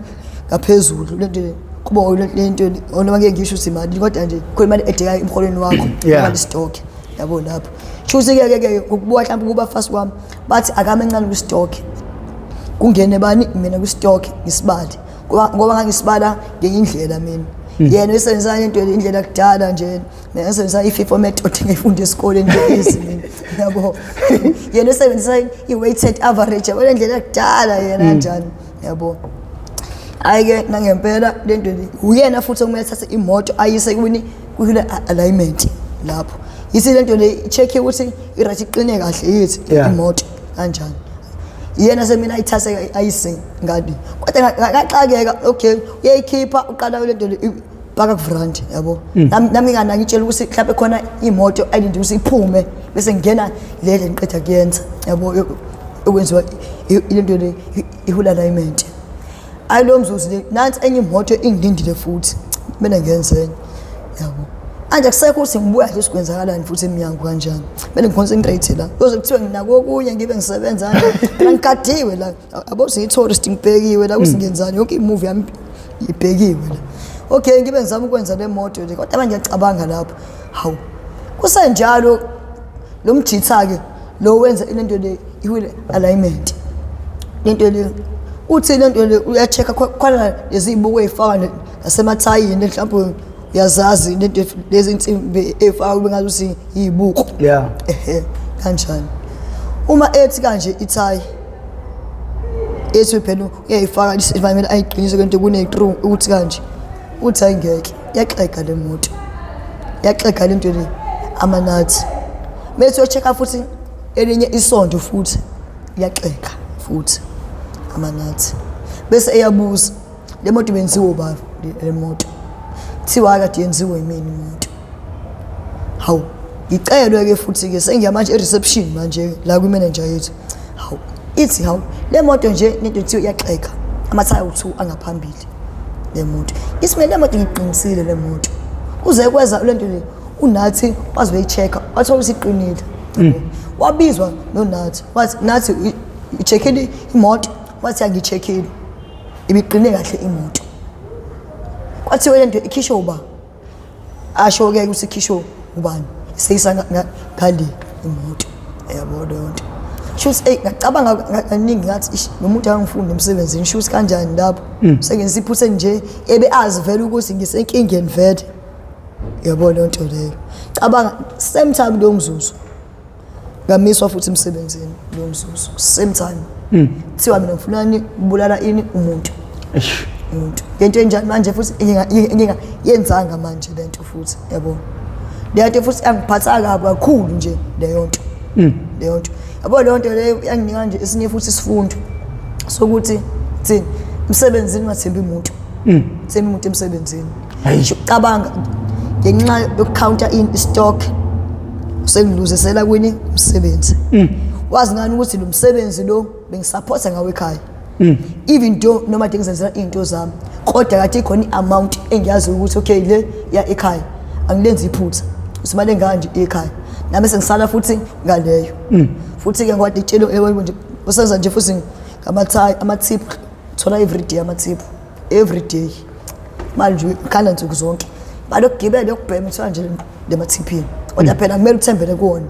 ngaphezulu lento kubo lento noma ngeke ngisho ukuthi imali kodwa nje khona imali edeka emholweni wakho imali stock yabo lapho shuthi ke ukubuka mhlawumbe kuba fast kwami bathi akame encane ku stock kungene bani mina ku stock ngisibali ngoba ngangisibala ngeindlela mina yena esenza into indlela kudala nje nesebenzisa i-FIFA method ngifunde esikoleni nje ezimini yabo yena esebenzisa i-weighted average yabo indlela kudala yena kanjani yabo ayike nangempela lento uyena futhi okumele thathe imoto ayise kule alignment lapho yisi lento le check ukuthi i-right iqine kahle yithi imoto kanjani yena semina ayithase ayise ngadi kodwa ngaqakeka okay uyayikhipha uqala lento le baka kufront yabo nami ngana ngitshela ukuthi mhlawumbe khona imoto ayilindi ukuthi iphume bese ngena lele ngiqeda kuyenza yabo okwenziwa ilento le ihula alignment ayilo mzuzu le nansi enye imoto ingilindile futhi mina ngenzeni yabo anje kusekho ukuthi ngibuya nje sikwenzakalani futhi eminyango kanjani bese ngiconcentrate la kuze kuthiwe nginako okunye ngibe ngisebenza nje ngikadiwe la abo siyi-tourist ngibhekiwe la kusingenzani yonke i-movie yami ibhekiwe la okay ngibe ngizama ukwenza le moto le kodwa manje ngiyacabanga lapho hawu kusenjalo lo mjitha ke lo wenza lento le ihule alignment lento le uthi lento le uyachecka khona lezibuko ezifaka nasemathayini mhlawumbe uyazazi lento lezi insimbi efaka bengazuthi izibuko kanjani uma ethi kanje ithayi ethi phela uyayifaka isivamile ayiqinise kwento kune-true ukuthi kanje uthi ayingeke yaxega le moto yaxega lento le amanathi bese uyochecka futhi elinye isondo futhi yaxega futhi amanathi bese eyabuza le moto benziwe ubaba le moto thiwa kade yenziwe yimini imoto hawu icelwe ke futhi ke sengiyamanje e-reception manje la kwi-manager yethu hawu ithi hawu le moto nje lento thiwa iyaxega amathaya u2 angaphambili le moto isimele le moto ngiqinisile le moto kuze kweza lento le unathi wazi beyichecka wathola ukuthi iqinile wabizwa nonathi wathi nathi icheckile imoto wathi angicheckile ibiqine kahle imoto kwathiwa lento ikhishwa uba asho-ke usikhishwe ubani seyisa ngale imoto yabona yonke shuthi ngacabanga kaningi ngathi nomuntu angifuni emsebenzini shuthi kanjani lapho sengenziphuthe nje ebe azi vele ukuthi ngisenkingeni vele yabona into leyo cabanga same time lo mzuzu ngamiswa futhi emsebenzini lo mzuzu same time kuthiwa mina ngifuna ukubulala ini umuntu into enjani manje futhi yenzanga manje lento futhi yabona lento futhi angiphatha kabi kakhulu nje leyo nto yabo leyo nto leyo yanginika nje esinye futhi isifundo sokuthi thina emsebenzini ungathembi umuntu thembi umuntu emsebenzini cabanga ngenxa yokucounter in stock sengiluzisela kwini umsebenzi wazi ngani ukuthi lo msebenzi lo bengisupporta ngawe ekhaya even though noma ngizenzela into zami kodwa kathi khona iamount engiyazi ukuthi okay le ya ekhaya angilenzi iphutha usimale nganje ekhaya nami sengisala futhi ngaleyo futhi ke ngwadi tshelo ewe nje usenza nje futhi ama-tip thola every day ama-tip every day manje khanda nsuku zonke balokugibela yokubhema uthola nje lema-tipini kodwa phela kumele uthembele kuwona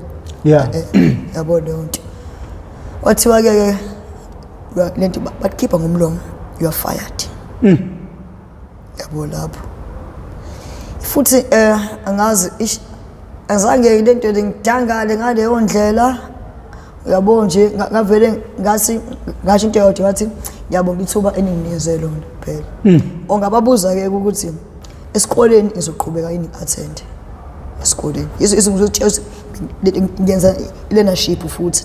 yabona yonke wathiwa-ke lento bakukhipha ngomlomo you are fired yabo lapho futhi angazi azange lento ngidangale ngaleyo ndlela yabo nje ngavele ngathi ngasho into yodwa ngathi ngiyabonga ithuba eninginikeze lona phela ongababuza-ke ukuthi esikoleni izoqhubeka yini attend esikoleni izingizotshela ngenza leadership futhi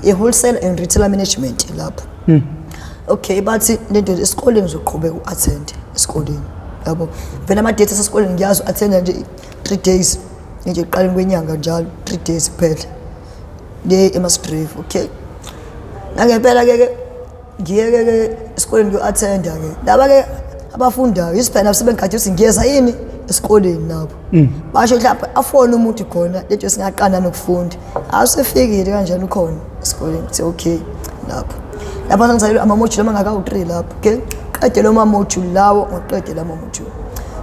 i-wholesale and retailer management lapho okay bathi lento esikoleni uzoqhubeka u-attend esikoleni yabo vele ama-date asesikoleni ngiyazi u-attenda nje 3 days nje ekuqaleni kwenyanga njalo 3 days kuphela le emasgrave okay nangempela-ke ngiyeke-ke esikoleni ngiyo-attenda-ke laba-ke abafundayo isiphela sebengikhathi ukuthi ngiyeza yini esikoleni nabo basho mhlawumbe afone umuntu khona lento singaqanda nokufunda awusefikile kanjani ukhona esikoleni kuthi okay lapho ngizayile ama-module amangaka-3 lapho okay qede lo ma-module lawo ngaqede la ma-module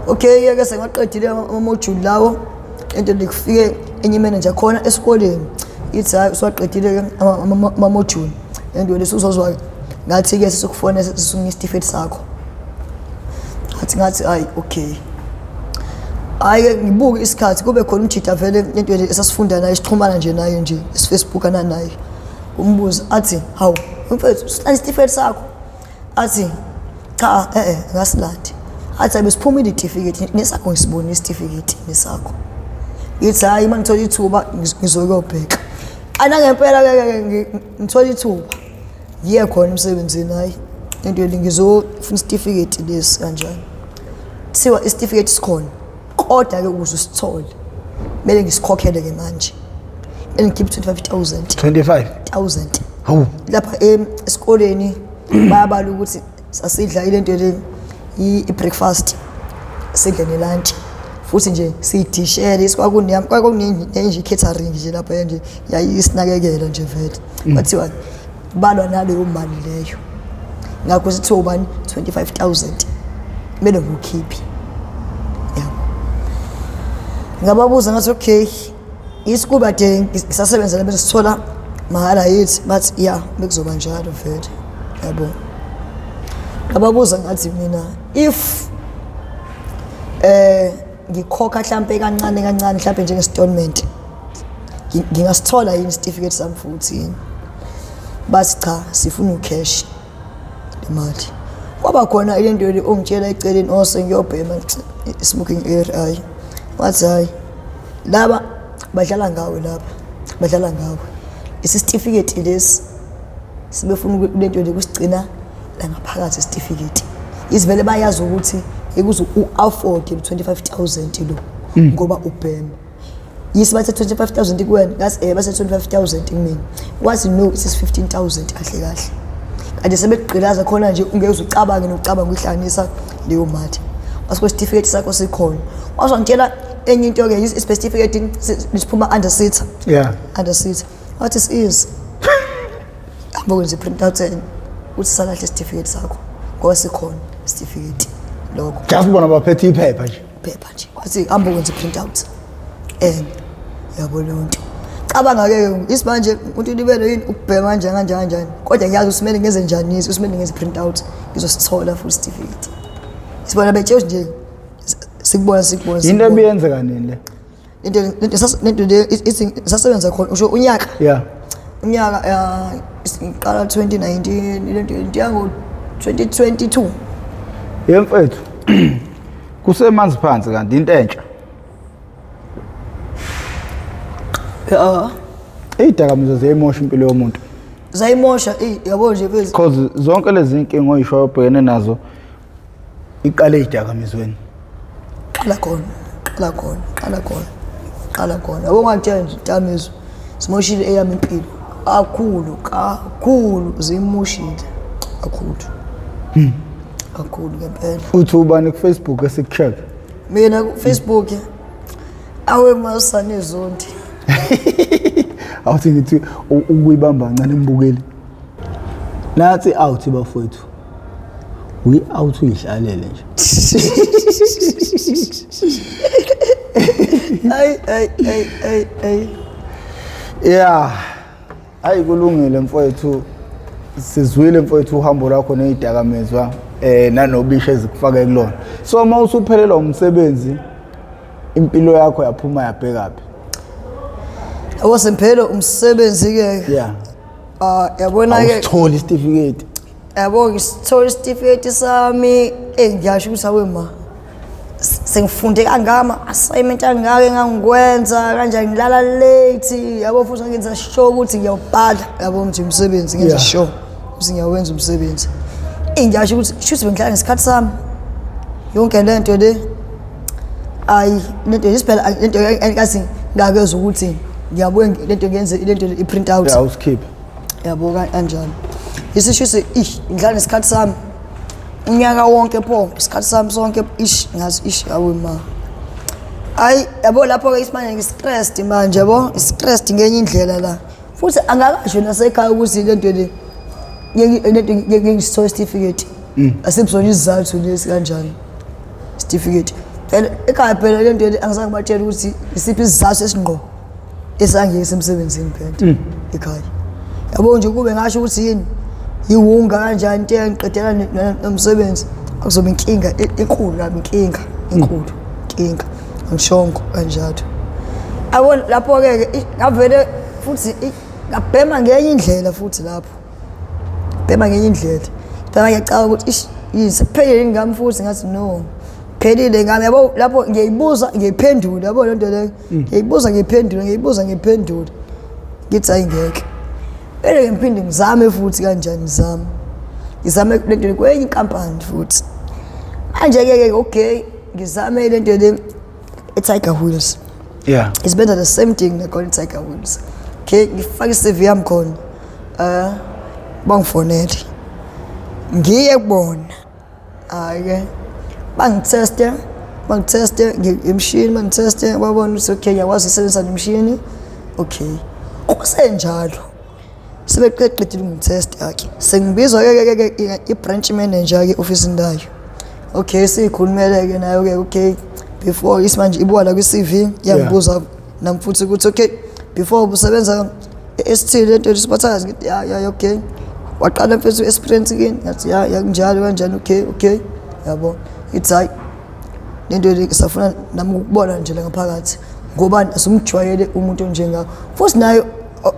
okay-ke sengaqedile ama-module lawo into ndikufike enye imanager khona esikoleni ithi hayi uswaqedile-ke ama-module into lesi uzozwa ngathi-ke sesokufona sisunika isitifiketi sakho ngathi hayi okay hayi ngibuke isikhathi kube khona umjida vele into le esasifunda naye sixhumana nje naye nje esifacebook naye umbuzo athi hawu mfethu sihlala isitifiketi sakho athi cha ngasilandi athi abesiphuma iditifiketi nesakho ngisibona isitifiketi nesakho ithi hayi uma ngithola ithuba ngizokuyobheka anangempela-ke ngithola ithuba ngiye khona emsebenzini hayi into le ngizofuna isitifiketi lesi kanjani kuthiwa isitifiketi sikhona kodwa-ke ukuze usithole kumele ngisikhokhele-ke manje kumele ngikhiphe 25,000 hawu lapha esikoleni bayabala ukuthi sasidla ile nto le i-breakfast sidle ne-lunch futhi nje siyidishele kwakunenje i-catering nje lapha nje yayisinakekela nje vele kwathiwa balwa naleyo mali leyo ngakho sithiwa ubani 25,000 kumele ngiwukhiphe ngababuza ngathi okay isikuba de ngisasebenzela bese sithola mahala yithi bathi bekuzoba njalo vele yabo ngababuza ngathi mina if ngikhokha mhlambe kancane mhlambe njenge-installment ngingasithola yini isitifiketi sami futhi yini bathi cha sifuna ucash imali kwaba khona ile nto le ongitshela eceleni ngiyobhema smoking area wathi hayi laba badlala ngawe isitifiketi lesi sibefuna lento le kusigcina la ngaphakathi isitifiketi izivele bayazi ukuthi ekuze u-afford 25,000 lo ngoba ubhema yisi bathe 25,000 kuwena ngathi bathe 25,000 kumina wathi no it is 15,000 kahle kanti sebekugqilaza khona nje ungeke ucabange nokucabanga ukuhlanganisa leyo mali wasikho isitifiketi sakho sikhona wazongitshela enye into-ke isitifiketi siphuma under sitha under sitha what is abokwenza i-print out uthi salahle isitifiketi sakho ngoba sikhona isitifiketi lokho just bona baphethe iphepha nje iphepha nje kwathi hamba ukwenza print out yabo lonto cabanga-ke isimanje umuntu libele yini ukubhema kanjani kodwa ngiyazi usimele ngenze njani usimele ngenze print out ngizosithola full certificate sibona betshela nje sikubona into ebiyenzeka nini le into le sasebenza khona usho unyaka unyaka iqala 2019 into yango 2022 yemfethu kusemanzi phansi kanti into entsha izidakamizwa ziyayimosha impilo yomuntu zayimosha yabo nje because zonke lezi inkinga oyisho obhekene nazo iqale izidakamizweni qala khona yabo ngakutshela nje izidakamizwa zimoshile eyami impilo kakhulu zimoshile kakhulu ngempela uthi ubani ku Facebook esikucheck mina ku Facebook awe masane zonke awuthi ngithi ukuyibamba kancane imbukeli nathi out bafowethu we out uyihlalele nje yeah ayikulungile mfowethu sizwile mfowethu uhambo lwakho nezidakamizwa nanobisha ezikufake kulona so uma usuphelelwa umsebenzi impilo yakho yaphuma yabhekaphi awasemphelelwa umsebenzi ke yabona ke uthola certificate yabo ngisithola certificate sami ngiyasho ukuthi awema sengifunde kangama assignment angake ngangikwenza kanjani ngilala late yabo futhi ngenza sure ukuthi ngiyawubhala yabo nje umsebenzi ngenza sure ukuthi ngiyawenza umsebenzi ngiyasho ukuthi shuthi bengihlala ngesikhathi sami yonke lento le lento isiphela lento enkathi ngakeza ukuthi ngiyabuye lento ngenze lento i-print out uskip yabo kanjani isishuthi ngihlala ngesikhathi sami unyaka wonke pho isikhathi sami sonke ngazi awema yabo lapho ke isimanje ngistressed manje yabo stressed ngenye indlela la futhi angakasho nasekhaya ukuthi lento le ngiyisithola certificate asibuzona izizathu lesi kanjani certificate phela ekhaya phela lento le angizange batshela ukuthi isiphi isizathu esingqo esangiyisa emsebenzini phela ekhaya yabo nje kube ngasho ukuthi yini Iwunga kanjani into engiqedela nomsebenzi akuzoba inkinga enkulu la inkinga ngishongo kanjalo abona lapho ke ngavele futhi ngabhema ngenye indlela futhi lapho bhema ngenye indlela phela ngiyacaba ukuthi yisiphelele ngami futhi ngathi no phelile ngami yabo lapho ngiyibuza ngiyiphendula yabo lento le ngiyibuza ngiyiphendula ngithi ayingeke Ele ngiphinde ngizame futhi kanjani ngizame lento kwenye inkampani futhi manje ke okay ngizame lento le Tiger Wheels it's better the same thing they call Tiger Wheels okay ngifaka i-CV yami khona bangifonele ngiye kubona ke bangiteste ngemshini bangiteste babona ukuthi okay ngiyakwazi ukusebenzisa nemshini okay kusenjalo sebeqedile ngitest yakhe sengibizwa ke i-branch manager ke office ndayo okay sikhulumele ke nayo ke okay before isimanje ibuka la kwi-CV yangibuza namfuthi ukuthi okay before usebenza ST lento isiphathazi ngithi ya okay waqala mfethu experience again ngathi ya kunjalo kanjani okay yabo it's like lento lesafuna nami ukubona nje la ngaphakathi ngoba asumjwayele umuntu njengako futhi nayo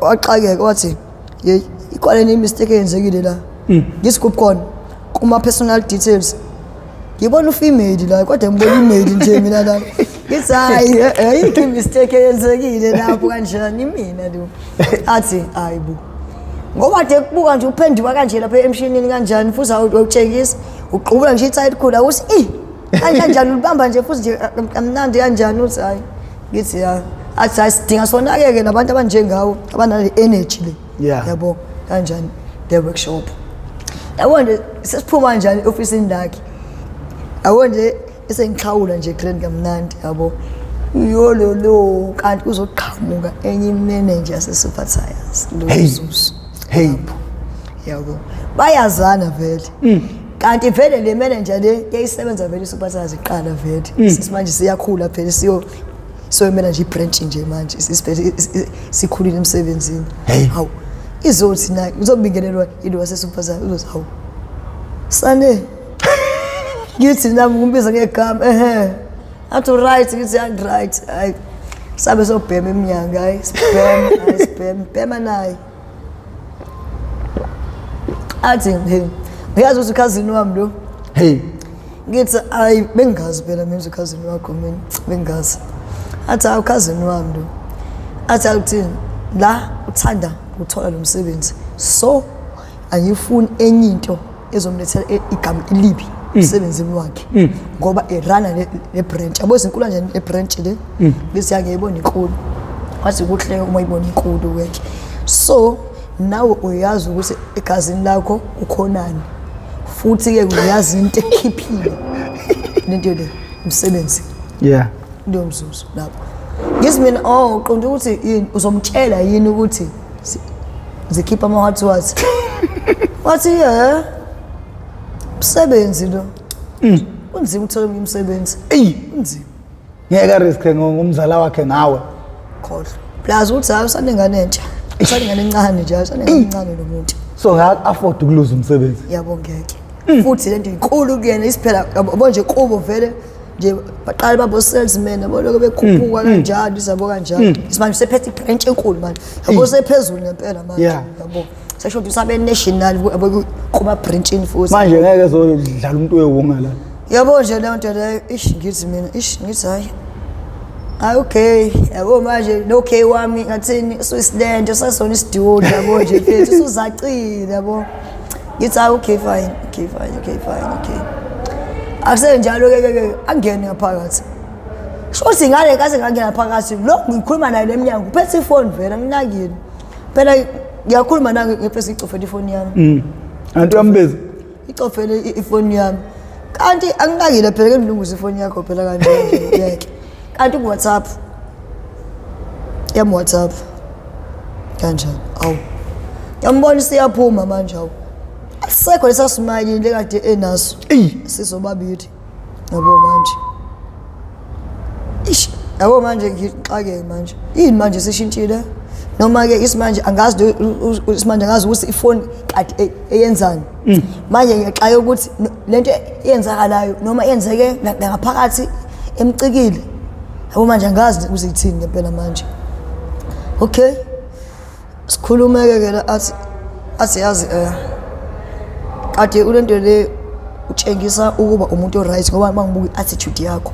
waqhakeka wathi ikhona ne mistake eyenzekile la ngisigubhu khona kuma personal details ngibona ufemale la kodwa ngibona imale nje mina la ngithi hayi mistake eyenzekile lapho kanjani mina lo athi hayibo ngoba de kubuka nje uphenduka kanje lapha emshinini kanjani futhi awutshekisa uqhubula nje i-tight code awuthi kanjani ulibamba nje futhi nje kamnandi kanjani uthi hayi ngithi ya athi asidinga sonake-ke nabantu abanjengawo abanale energy le yabo kanjani the workshop yabo nje sesiphuma njani ofisini lakhe yabo nje esengikhawula nje grand kamnandi yabo yololo kanti kuzoqhamuka enye manager yase-super tires lozuzu yabo bayazana vele kanti vele le manager le yayisebenza vele superstars iqala vele sisimanje siyakhula phela so manager ibranch nje manje sikhulile emsebenzini hawu izothi nayo uzobingelelwa into wase superstars uzothi hawu sane ngithi nami ngumbiza ngegama athi right ngithi and right hayi sabe sobhema eminyanga hayi sibhema naye athi ngiyazi ukuthi cousin wami lo ngithi ayi bengazi phela mina cousin wakho mina bengazi athi awu cousin wami lo athi awuthini la uthanda uthola lo msebenzi so angifuni enye into ezomlethela igama elibi umsebenzini wakhe ngoba erana le branch yabo sinkulu nje le branch le bese yakuyibona inkulu wathi kuhle uma uyibona inkulu weke so nawe uyazi ukuthi egazini lakho ukhonani futhi ke uyazi into ekhiphile lento le umsebenzi ndio mzuzu lapho ngithi mina uqonda ukuthi yini uzomtshela yini ukuthi zikhipha ama hot words wathi umsebenzi lo unzima ukuthola umsebenzi unzima ngeke risk ngomzala wakhe ngawe khohle plus uthi awusanengane entsha usanengane encane nje usanengane encane nomuntu so ngeke afford ukuluza umsebenzi yabo ngeke futhi lento inkulu kuyena isiphela yabo nje kubo vele nje baqala babo salesman yabo lokho bekhuphuka kanjalo isabo kanjalo isimanje sephethe ibranch enkulu manje yabo sephezulu ngempela manje yabo sesho ukuthi usabe national yabo kuma branchini futhi manje ngeke ezodlala umuntu weWunga la yabo nje le nto le ngithi mina ngithi hayi okay yabo manje no okay wami ngathini Switzerland sasona isiduo yabo nje mfethu usuzacile yabo ngithi okay fine akusenjalo ke angene ngaphakathi shothi ngale kaze ngangena phakathi lo ngikhuluma naye leminyango uphethe ifone vela nginakile phela ngiyakhuluma naye ngephethe icofela ifone yami antu yambiza icofela ifone yami kanti anginakile phela ke mlunguza ifone yakho phela kanjani yeke kanti ku WhatsApp WhatsApp kanjani awu yambona siyaphuma manje awu asekho lesasimali le kade enaso sizobabili yabo manje yabo manje ngixake manje yini manje sishintshile noma ke isimanje angazi isimanje angazi ukuthi ifone kade eyenzani manje ngixake ukuthi lento eyenzakalayo noma yenzeke ngaphakathi emcikile yabo manje angazi ukuthi ithini ngempela manje okay sikhulumeke ke la athi yazi kade ulento le utshengisa ukuba umuntu oright ngoba mangibuka attitude yakho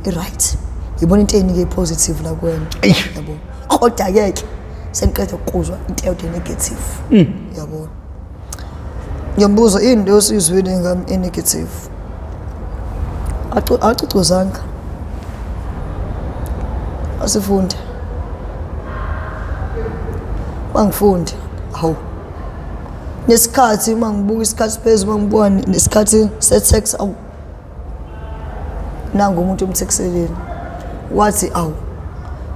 right ngibona into enike positive la kuwena yabo kodwa ke seniqeda ukuzwa into negative yabo ngiyambuza into osizwile ngami negative acicuzanga asifunde bangifunde hawu nesikhathi mangibuka isikhathi phezulu mangibuka nesikhathi setext awu nangu umuntu umtexeleni wathi awu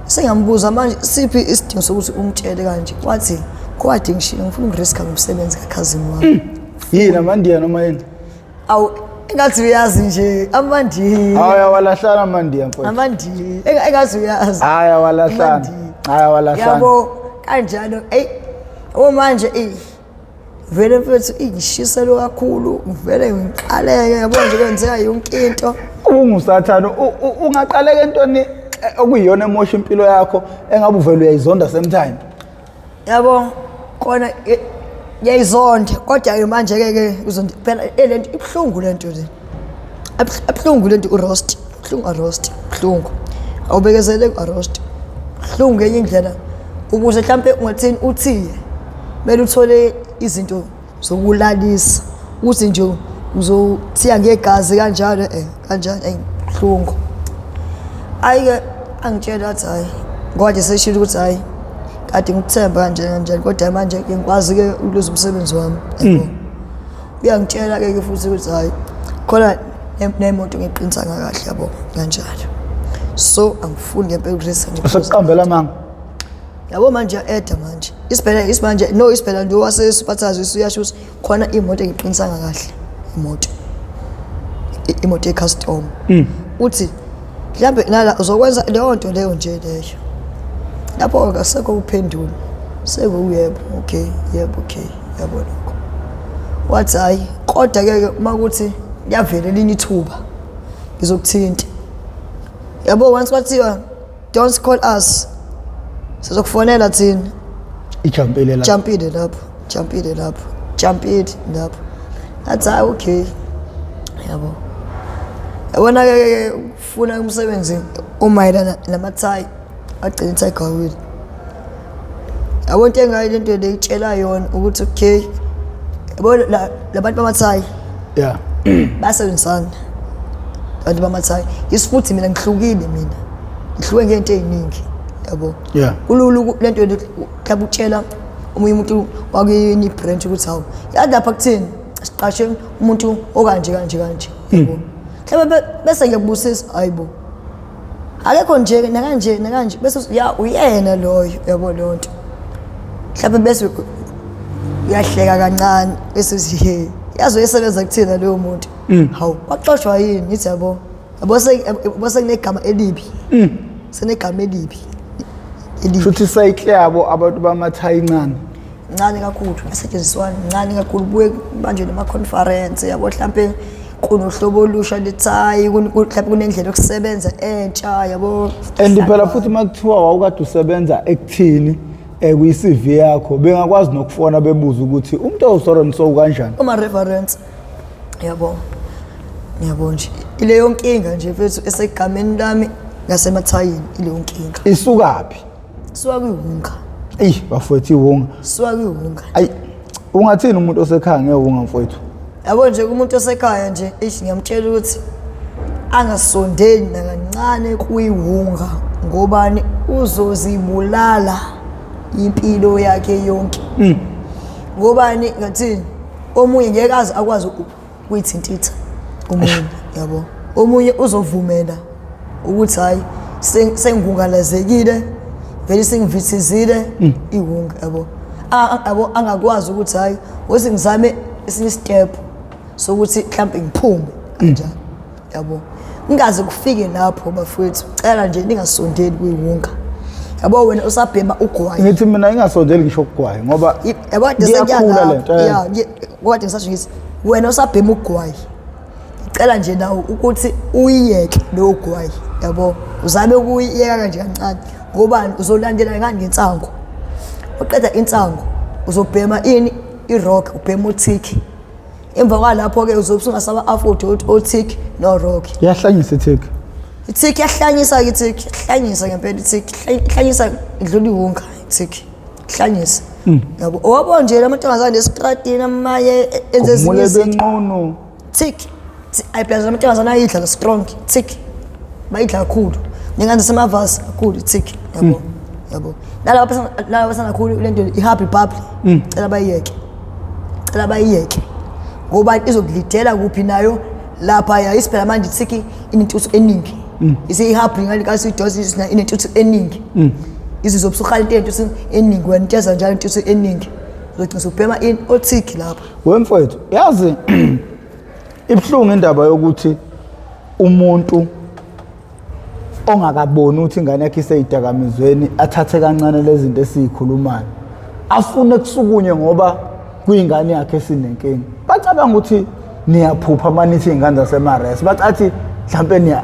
sengambuza manje siphi isidingo sokuthi umtshele kanje wathi kwade ngishilo ngifuna ungiriska ngomsebenzi kakhazini wami yini amandiya noma yini awu engathi uyazi nje amandiya haya walahlana amandiya mfowethu amandiya engathi uyazi haya walahlana yabo kanjalo manje vele mfethu ingishiselo kakhulu ngivele ngiqaleke yabo nje kwenzeka yonke into ungusathana ungaqaleka entoni okuyiyona emosha impilo yakho engabe uvela uyayizonda same time yabo khona yayizonde kodwa ke manje ke uzonda phela lento ibhlungu lento le abhlungu lento uroast ibhlungu aroast ibhlungu awubekezele ku-aroast ibhlungu ngenye indlela ukuze mhlampe ungathini uthiye mele uthole izinto zokulalisa uthi nje uzothiya ngegazi kanjalo kanjani ibhlungu ayike angitshela athi hayi ngoba seshilo ukuthi hayi kade ngikuthemba kanjani kodwa manje ngikwazi ke ukuloza umsebenzi wami yebo uyangitshela ke futhi ukuthi hayi khona nemoto ngiqinisa ngakahle yabo kanjalo so angifuni ngempela ukurisk nje usokuqambela manga yabo manje eda manje isibhela no isibhela ndo wase superstars uyasho ukuthi khona imoto engiqinisa ngakahle imoto e-custom uthi mhlambe nala uzokwenza leyo nto leyo nje leyo lapho akasekho uphendula sekuyebo okay yebo okay yabo lokho wathi hayi kodwa ke makuthi kuyavela elinye ithuba ngizokuthinta yabo once wathiwa don't call us sizokufonela thina ijumpile lapho jumpile lapho athi hayi okay yabo yabona ke ufuna umsebenzi umayelana namathayi agcina ithayi gawile yabo into engayo lento leyitshela yona ukuthi okay yabo labantu bamathayi basebenzisana abantu bamathayi isifuthi mina ngihlukile ngihluke ngento eziningi yabo kululu lento mhlawumbe utshela omunye umuntu wakuyini branch ukuthi hawu yazi lapha kuthini siqashe umuntu okanje yabo mhlawumbe bese ngiyakubusisa hayibo akekho nje nakanje bese ya uyena loyo yabo leyo nto mhlawumbe bese uyahleka kancane bese yazi uyesebenza kuthina leyo muntu hawu waxoshwa yini ngithi yabo kunegama elibi senegama elibi futhi cycle yabo abantu bamathayi incane kakhulu asetshenziswana incane kakhulu buye manje nama conference yabo mhlambe kunohlobo olusha lethayi mhlambe kunendlela yokusebenza entsha yabo and phela futhi makuthiwa wawukade usebenza ekuthini kuyi-CV yakho bengakwazi nokufona bebuza ukuthi umuntu owusoronso kanjani uma reference yabo nje ileyo nkinga nje mfethu esegameni lami ngasemathayini ileyo nkinga isukaphi suka kwiwunga bafowethu iwunga suka kwiwunga ungathini umuntu osekhaya ngewunga mfowethu yabo nje umuntu osekhaya nje ngiyamtshela ukuthi angasondeli nakancane kuyiwunga ngobani uzozibulala impilo yakhe yonke ngobani ngathini omunye ngeke aze akwazi ukuyithintitha umuntu yabo omunye uzovumela ukuthi hayi sengigungalazekile vele sengivithizile iwunga yabo angakwazi ukuthi hayi wese ngizame esinye step sokuthi mhlambe ngiphume kanjani yabo ungaze kufike lapho bafowethu cela nje ningasondeli kuyiwunga yabo wena usabhema ugwayi ngithi mina ingasondeli ngisho ugwayi ngoba yabo ngiyakhula lento kodwa ngisasho ngithi wena usabhema ugwayi ngicela nje nawo ukuthi uyiyeke lo gwayi yabo uzame ukuyiyeka kanje kancane ngobani uzolandela ngani ngensango uqeda insango uzobhema irock ubhema uthiki emva kwalapho ke uzobusungasaba afford othiki no rock yahlanyisa ithiki yahlanyisa yahlanyisa ngempela ithiki yahlanyisa idlula iwunga ithiki yahlanyisa yabo owabo nje lamantombazane esitradini amaye enze ezinye izinqono thiki ayiplaza amantombazane ayidla strong thiki bayidla kakhulu ninganze semavasi kakhulu thiki yabo nalabo basana kakhulu lento ihappy bubble cela bayiyeke ngoba izokulidela kuphi nayo lapha ya isiphela manje thiki inintuthu eningi ihappy ngalikazi idosi inintuthu eningi izizobusukhala into eningi wena nteza njalo intuthu eningi uzogcina ubhema othiki lapha wemfowethu yazi ibhlungu indaba yokuthi umuntu ongakaboni ukuthi ingane yakhe iseyidakamizweni athathe kancane lezi zinto esizikhulumayo afune kusukunye ngoba kuyingane yakhe esinenkinga bacabanga ukuthi niyaphupha manithi izingane zaseMares bathi mhlambe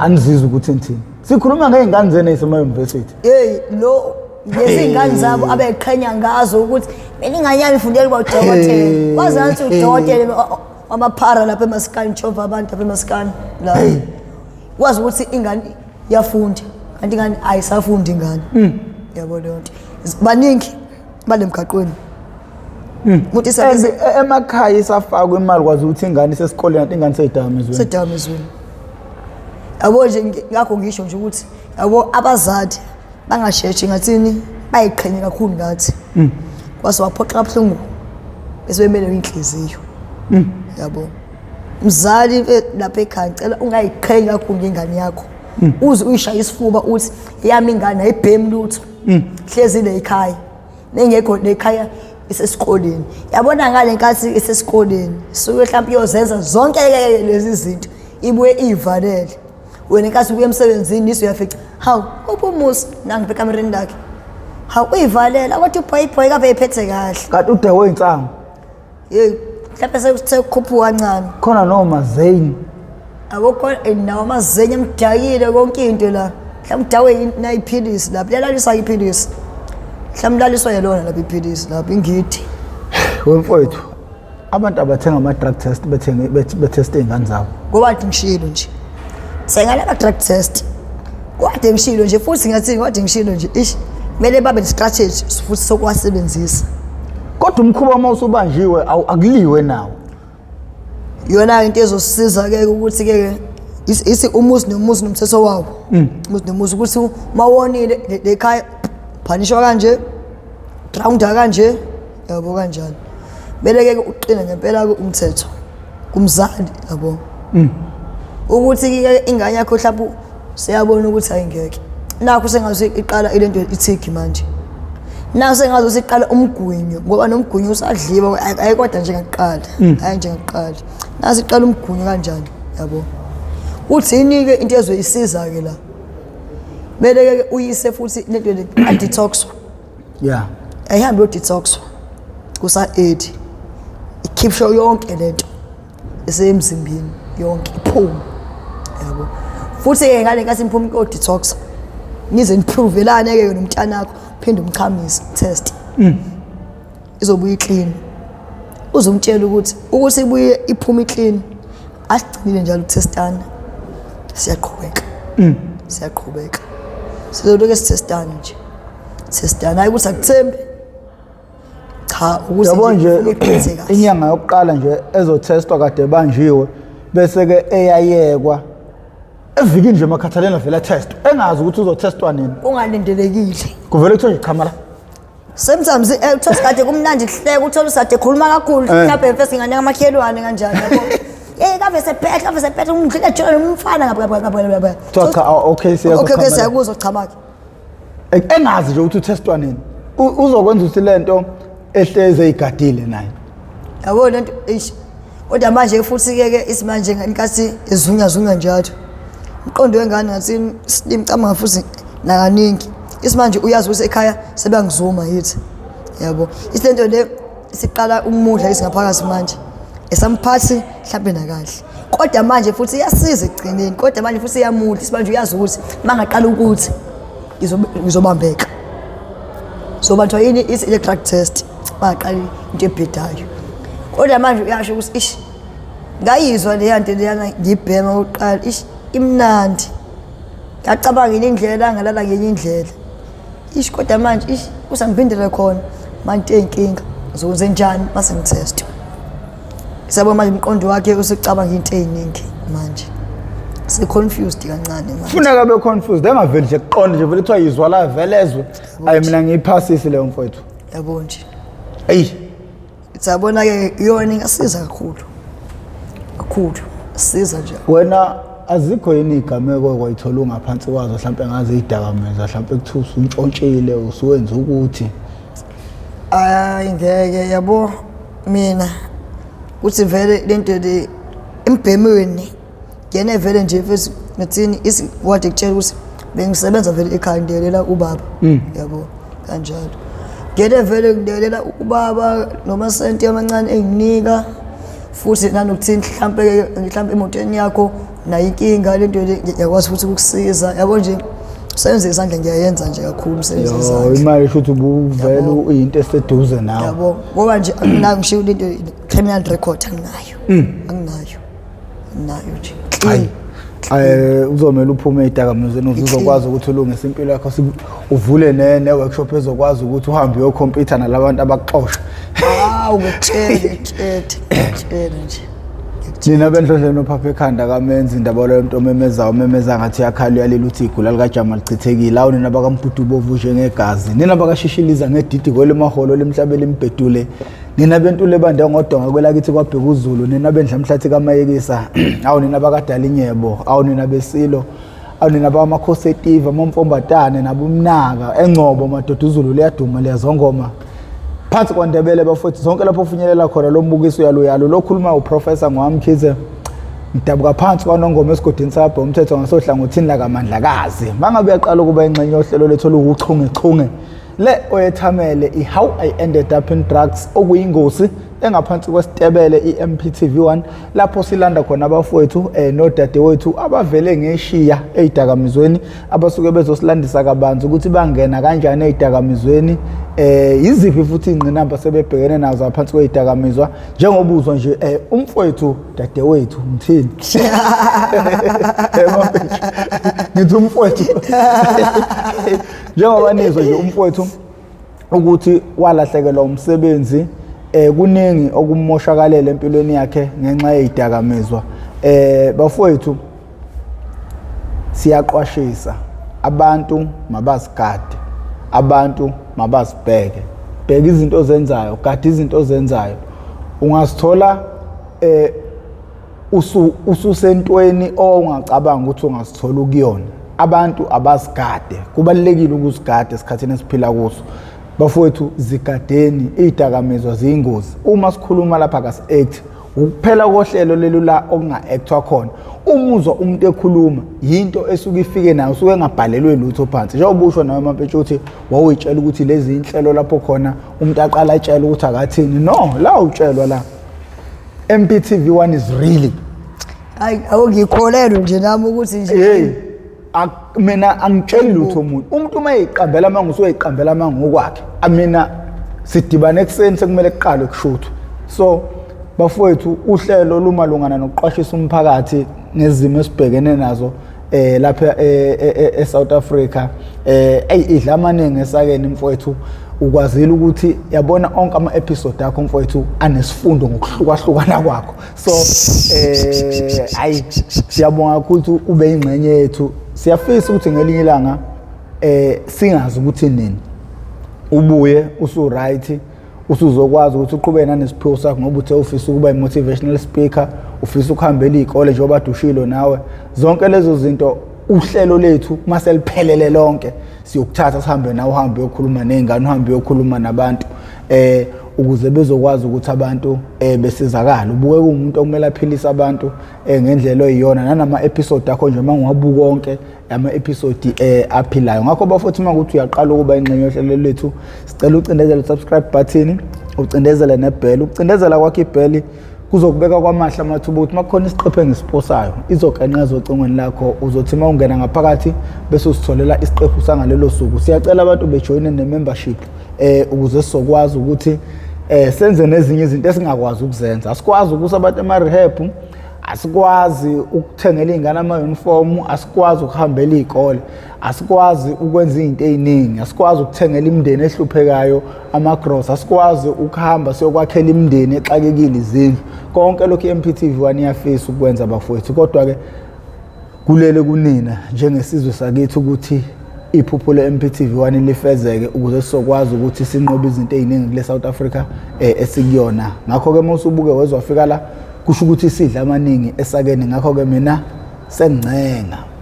anizizwe ukuthi nithini sikhuluma ngeingane zene esema university lo lezingane zabo abeqhenya ngazo ukuthi mina ingane yami ifundela kuba udokotela kwazi ngathi udokotela amaphara lapha emaskani chova abantu lapha emaskani la kwazi ukuthi ingane yafunda kanti ingane ayisafundi ingane yabo leyo nto baningi balemgaqweni muthi emakhaya isafakwa imali kwazi ukuthi ingane isesikoleni kanti ingane seyidakamizweni yabo nje ngakho ngisho nje ukuthi yabo abazali bangasheshe ngathini bayiqhenye kakhulu ngathi kwase waphoqa kabuhlungu bese bemele inhliziyo yabo mzali lapha ekhaya ngicela ungayiqhenye kakhulu ngengane yakho uze uyishaya isifuba uthi yami ingane ayibhemi lutho hlezi le ekhaya nengekho lekhaya isesikoleni yabona ngale nkathi isesikoleni suke mhlawumbe iyozenza zonke lezi zinto ibuye ivalele wena nkathi uye emsebenzini uyafica hawu uphumusi nangi ekamereni lakhe hawu uyivalela wathi boy kave iphethe kahle kanti ude weyinsango mhlawumbe sekukhuphuka kancane khona noma Zane abokho nawo amazenye emdayile konke into la mhlawumbe dawe nayiphilisi lapho yalaliswa iphilisi mhlawumbe laliswa yelona lapho iphilisi lapho ingidi wemfowethu abantu abathenga ama drug test beteste ingane zabo ngoba ngishilo nje sengala ama drug test kwade ngishilo nje futhi ngathi kwade ngishilo nje kumele babe strategy futhi sokwasebenzisa kodwa umkhuba mawusubanjiwe akuliwe nawo yona into ezosiza ke ukuthi ke isi umuzi nomuzi nomthetho wawo umuzi nomuzi ukuthi mawonile lekhaya phanishwa kanje grounda kanje yabo kanjani beleke uqina ngempela umthetho kumzali yabo ukuthi ke ingane yakho mhlawumbe siyabona ukuthi ayingeke nakho sengazi iqala ilento ithiki manje naso sengazi usiqala umgwinyo ngoba nomgwinyo usadliwa ayikodwa njengaqala hayi njengaqala naso iqala umgwinyo kanjani yabo uthini ke into ezoyisiza ke la beleke uyise futhi lento le detox ayihambe yo detox kusa 8 keep show yonke lento esemzimbeni yonke iphuma yabo futhi ke ngale nkathi imphuma ko detox nize improve elane ke nomntana wakho phinde umchamisa test izobuya iclean uzomtshela ukuthi ibuye iphuma iclean asigcinile njalo utestana siyaqhubeka siyaqhubeka sizoke sitestana nje testana hayi ukuthi akuthembe cha ukuze yabo nje inyanga yokuqala nje ezotestwa kade banjiwe bese ke eyayekwa evikini nje makhathalena vela test engazi ukuthi uzotestwa nini ungalindelekile kuvele kuthiwe nje khamera sometimes uthola kade kumnandi kuhleka uthola usade khuluma kakhulu mhlawumbe first ingane ngamakhelwane kanjani yabo kave sephethe umdlile jona umfana ngapha thoka okay siyakuzwa cha engazi nje ukuthi utestwa nini uzokwenza ukuthi lento ehleze eyigadile naye yabo lento kodwa manje futhi ke isimanje ngenkathi ezunya njalo umqondo wengane ngathi simcama futhi nakaningi isimanje uyazi ukuthi ekhaya sebangizuma yithi yabo isilento le siqala umudla isingaphakathi manje esamphathi mhlawumbe nakahle kodwa manje futhi iyasiza egcineni kodwa manje futhi iyamudla isimanje uyazi ukuthi mangaqala ukuthi izobambeka so bathwa yini is drug test baqala into ebhedayo kodwa manje uyasho ukuthi ngayizwa le yanto leyana ngibhema uqala imnandi ngacabanga indlela ngalala ngenye indlela kodwa manje usangiphindele khona manje inkinga uzokwenza njani mase ngitest sabo manje umqondo wakhe usicabanga into eziningi manje se confused kancane manje funeka abe confused engaveli nje kuqonda nje vele kuthiwa yizwa la velezwe ayi mina ngiyiphasisi leyo mfowethu yabo nje sabona ke yona ingasiza kakhulu siza nje wena azikho yini igameko okwayithola ungaphansi kwazo mhlawumbe ngaze idakameza mhlawumbe kuthusa untshontshile usuwenza ukuthi ngeke yabo mina uthi vele lento le embhemweni yena vele nje futhi ngathini wade kutshela ukuthi bengisebenza vele ekhaya ngidelela ubaba yabo kanjalo ngene vele ngidelela ubaba noma senti amancane enginika futhi nanokuthini mhlawumbe emotweni yakho nayinkinga lento le yakwazi futhi ukukusiza yabo nje usebenze izandla ngiyayenza nje kakhulu usebenze izandla imali futhi ubuvela uyinto eseduze nawe yabo ngoba nje anginayo ngisho lento criminal record anginayo nje uzomela uphume ezidakamizweni uzokwazi ukuthi ulungise impilo yakho uvule ne workshop ezokwazi ukuthi uhambe uyokhompyutha nalabantu abakuxosha ngitshela nje nina bendlondleni ophapha ekhanda kamenzi indaba leyo nto memeza ngathi yakhala uyalila uthi igula likaJama lichithekile awu nina bakamputubo ovushe ngegazi nina bakashishiliza ngedidi kwele maholo lemhlabeni imbedule nina bentule bande ngodonga kwelakithi kwabheka uZulu nina bendla mhlathi kamayekisa awu nina bakadala inyebo awu nina besilo awu nina bakamakhosetiva momfombatane nabumnaka engcobo madoda uZulu liyaduma liyazongoma phansi kwaNdebele bafowethu zonke lapho ufinyelela khona lo mbukiso uyalo lokhuluma uProfessor Ngwamkhize ngidabuka phansi kwaNongoma esigodini sabho umthetho ngasohlangothini la kaMandlakazi mangabe uyaqala ukuba ingxenye yohlelo lethu lokuchungechunge le oyethamele i-How I Ended Up in Drugs okuyingozi engaphansi kwesitebele iMp TV1 lapho silanda khona abafowethu nodadewethu abavele ngeshiya ezidakamizweni abasuke bezosilandisa kabanzi ukuthi bangena kanjani ezidakamizweni iziphi futhi ingcinamba sebebhekene nazo aphansi kwezidakamizwa njengobuzwa nje umfowethu dadewethu mthini ngithi umfowethu njengoba nizwe nje umfowethu ukuthi walahlekelwa umsebenzi kuningi okumoshakalele empilweni yakhe ngenxa yezidakamizwa bafowethu siyaqwashisa abantu mabasigade abantu mabasibheke bheka izinto ozenzayo gada izinto ozenzayo ungasithola ususentweni ongacabanga ukuthi ungasithola ukuyona abantu abasigade kubalekile ukusigade esikhathini esiphila kuso bafowethu zigadeni izidakamizwa ziyingozi uma sikhuluma lapha kasi-act ukuphela kohlelo lelu la okunga-actwa khona umuzwa umuntu ekhuluma yinto esuke ifike nayo usuke engabhalelwe lutho phansi njengoba usho nawe Mampethu ukuthi wawuyitshela ukuthi lezi inhlelo lapho khona umuntu aqala atshela ukuthi akathini no la utshelwa la Mp TV1 is really hayi awungikholelwe nje nami ukuthi nje mina angitsheli lutho umuntu uma eyiqambela manje usuyiqambela manje ngokwakhe amina sidibane ekseni sekumele kuqale kushuthwe so bafowethu uhlelo lumalungana nokuqwashisa umphakathi ngezimo esibhekene nazo lapha eSouth Africa idla amaningi esakeni mfowethu ukwazile ukuthi yabona onke ama episode akho mfowethu anesifundo ngokuhlukahlukana kwakho so siyabonga ukuthi ube ingxenye yethu siyafisa ukuthi ngelinye ilanga singazi ukuthi nini ubuye usu right usuzokwazi ukuthi uqhubeke nanesiphiwo sakho ngoba uthe ufisa ukuba i-motivational speaker ufisa ukuhambela izikole njengoba dushilo nawe zonke lezo zinto uhlelo lethu mase liphelele lonke siyokuthatha sihambe nawe uhambe uyokhuluma nezingane uhambe uyokhuluma nabantu ukuze bezokwazi ukuthi abantu besizakala ubuke umuntu okumele aphilise abantu ngendlela oyiyona nanama episode akho nje mangiwabuka konke ama episode aphilayo ngakho bafowethu makuthi uyaqala ukuba ingxenye yohlelo lethu sicela ucindezele subscribe button ucindezele nebell ucindezela kwakhe ibell kuzokubeka kwamahla amathuba ukuthi makukhona isiqephu engisiposayo izokanqeza ocingweni lakho uzothi mawungena ngaphakathi bese usitholela isiqephu sangalelo suku siyacela abantu bejoine ne-membership ukuze sizokwazi ukuthi senze nezinye izinto esingakwazi ukuzenza asikwazi ukuthi abantu ema-rehab asikwazi ukuthengela izingane ama-uniform asikwazi ukuhambela izikole asikwazi ukwenza izinto eziningi asikwazi ukuthengela imindeni ehluphekayo ama-gross asikwazi ukuhamba siyokwakhela imindeni exakekile izindlu konke lokhu iMp TV1 iyafisa ukwenza bafowethu kodwa ke kulele kunina njengesizwe sakithi ukuthi iphupho leMp TV1 lifezeke ukuze sizokwazi ukuthi sinqobe izinto eziningi kule South Africa esikuyona ngakho ke mawusubuke wezwafika la kusho ukuthi isidla amaningi esakeni ngakho ke mina sengcenga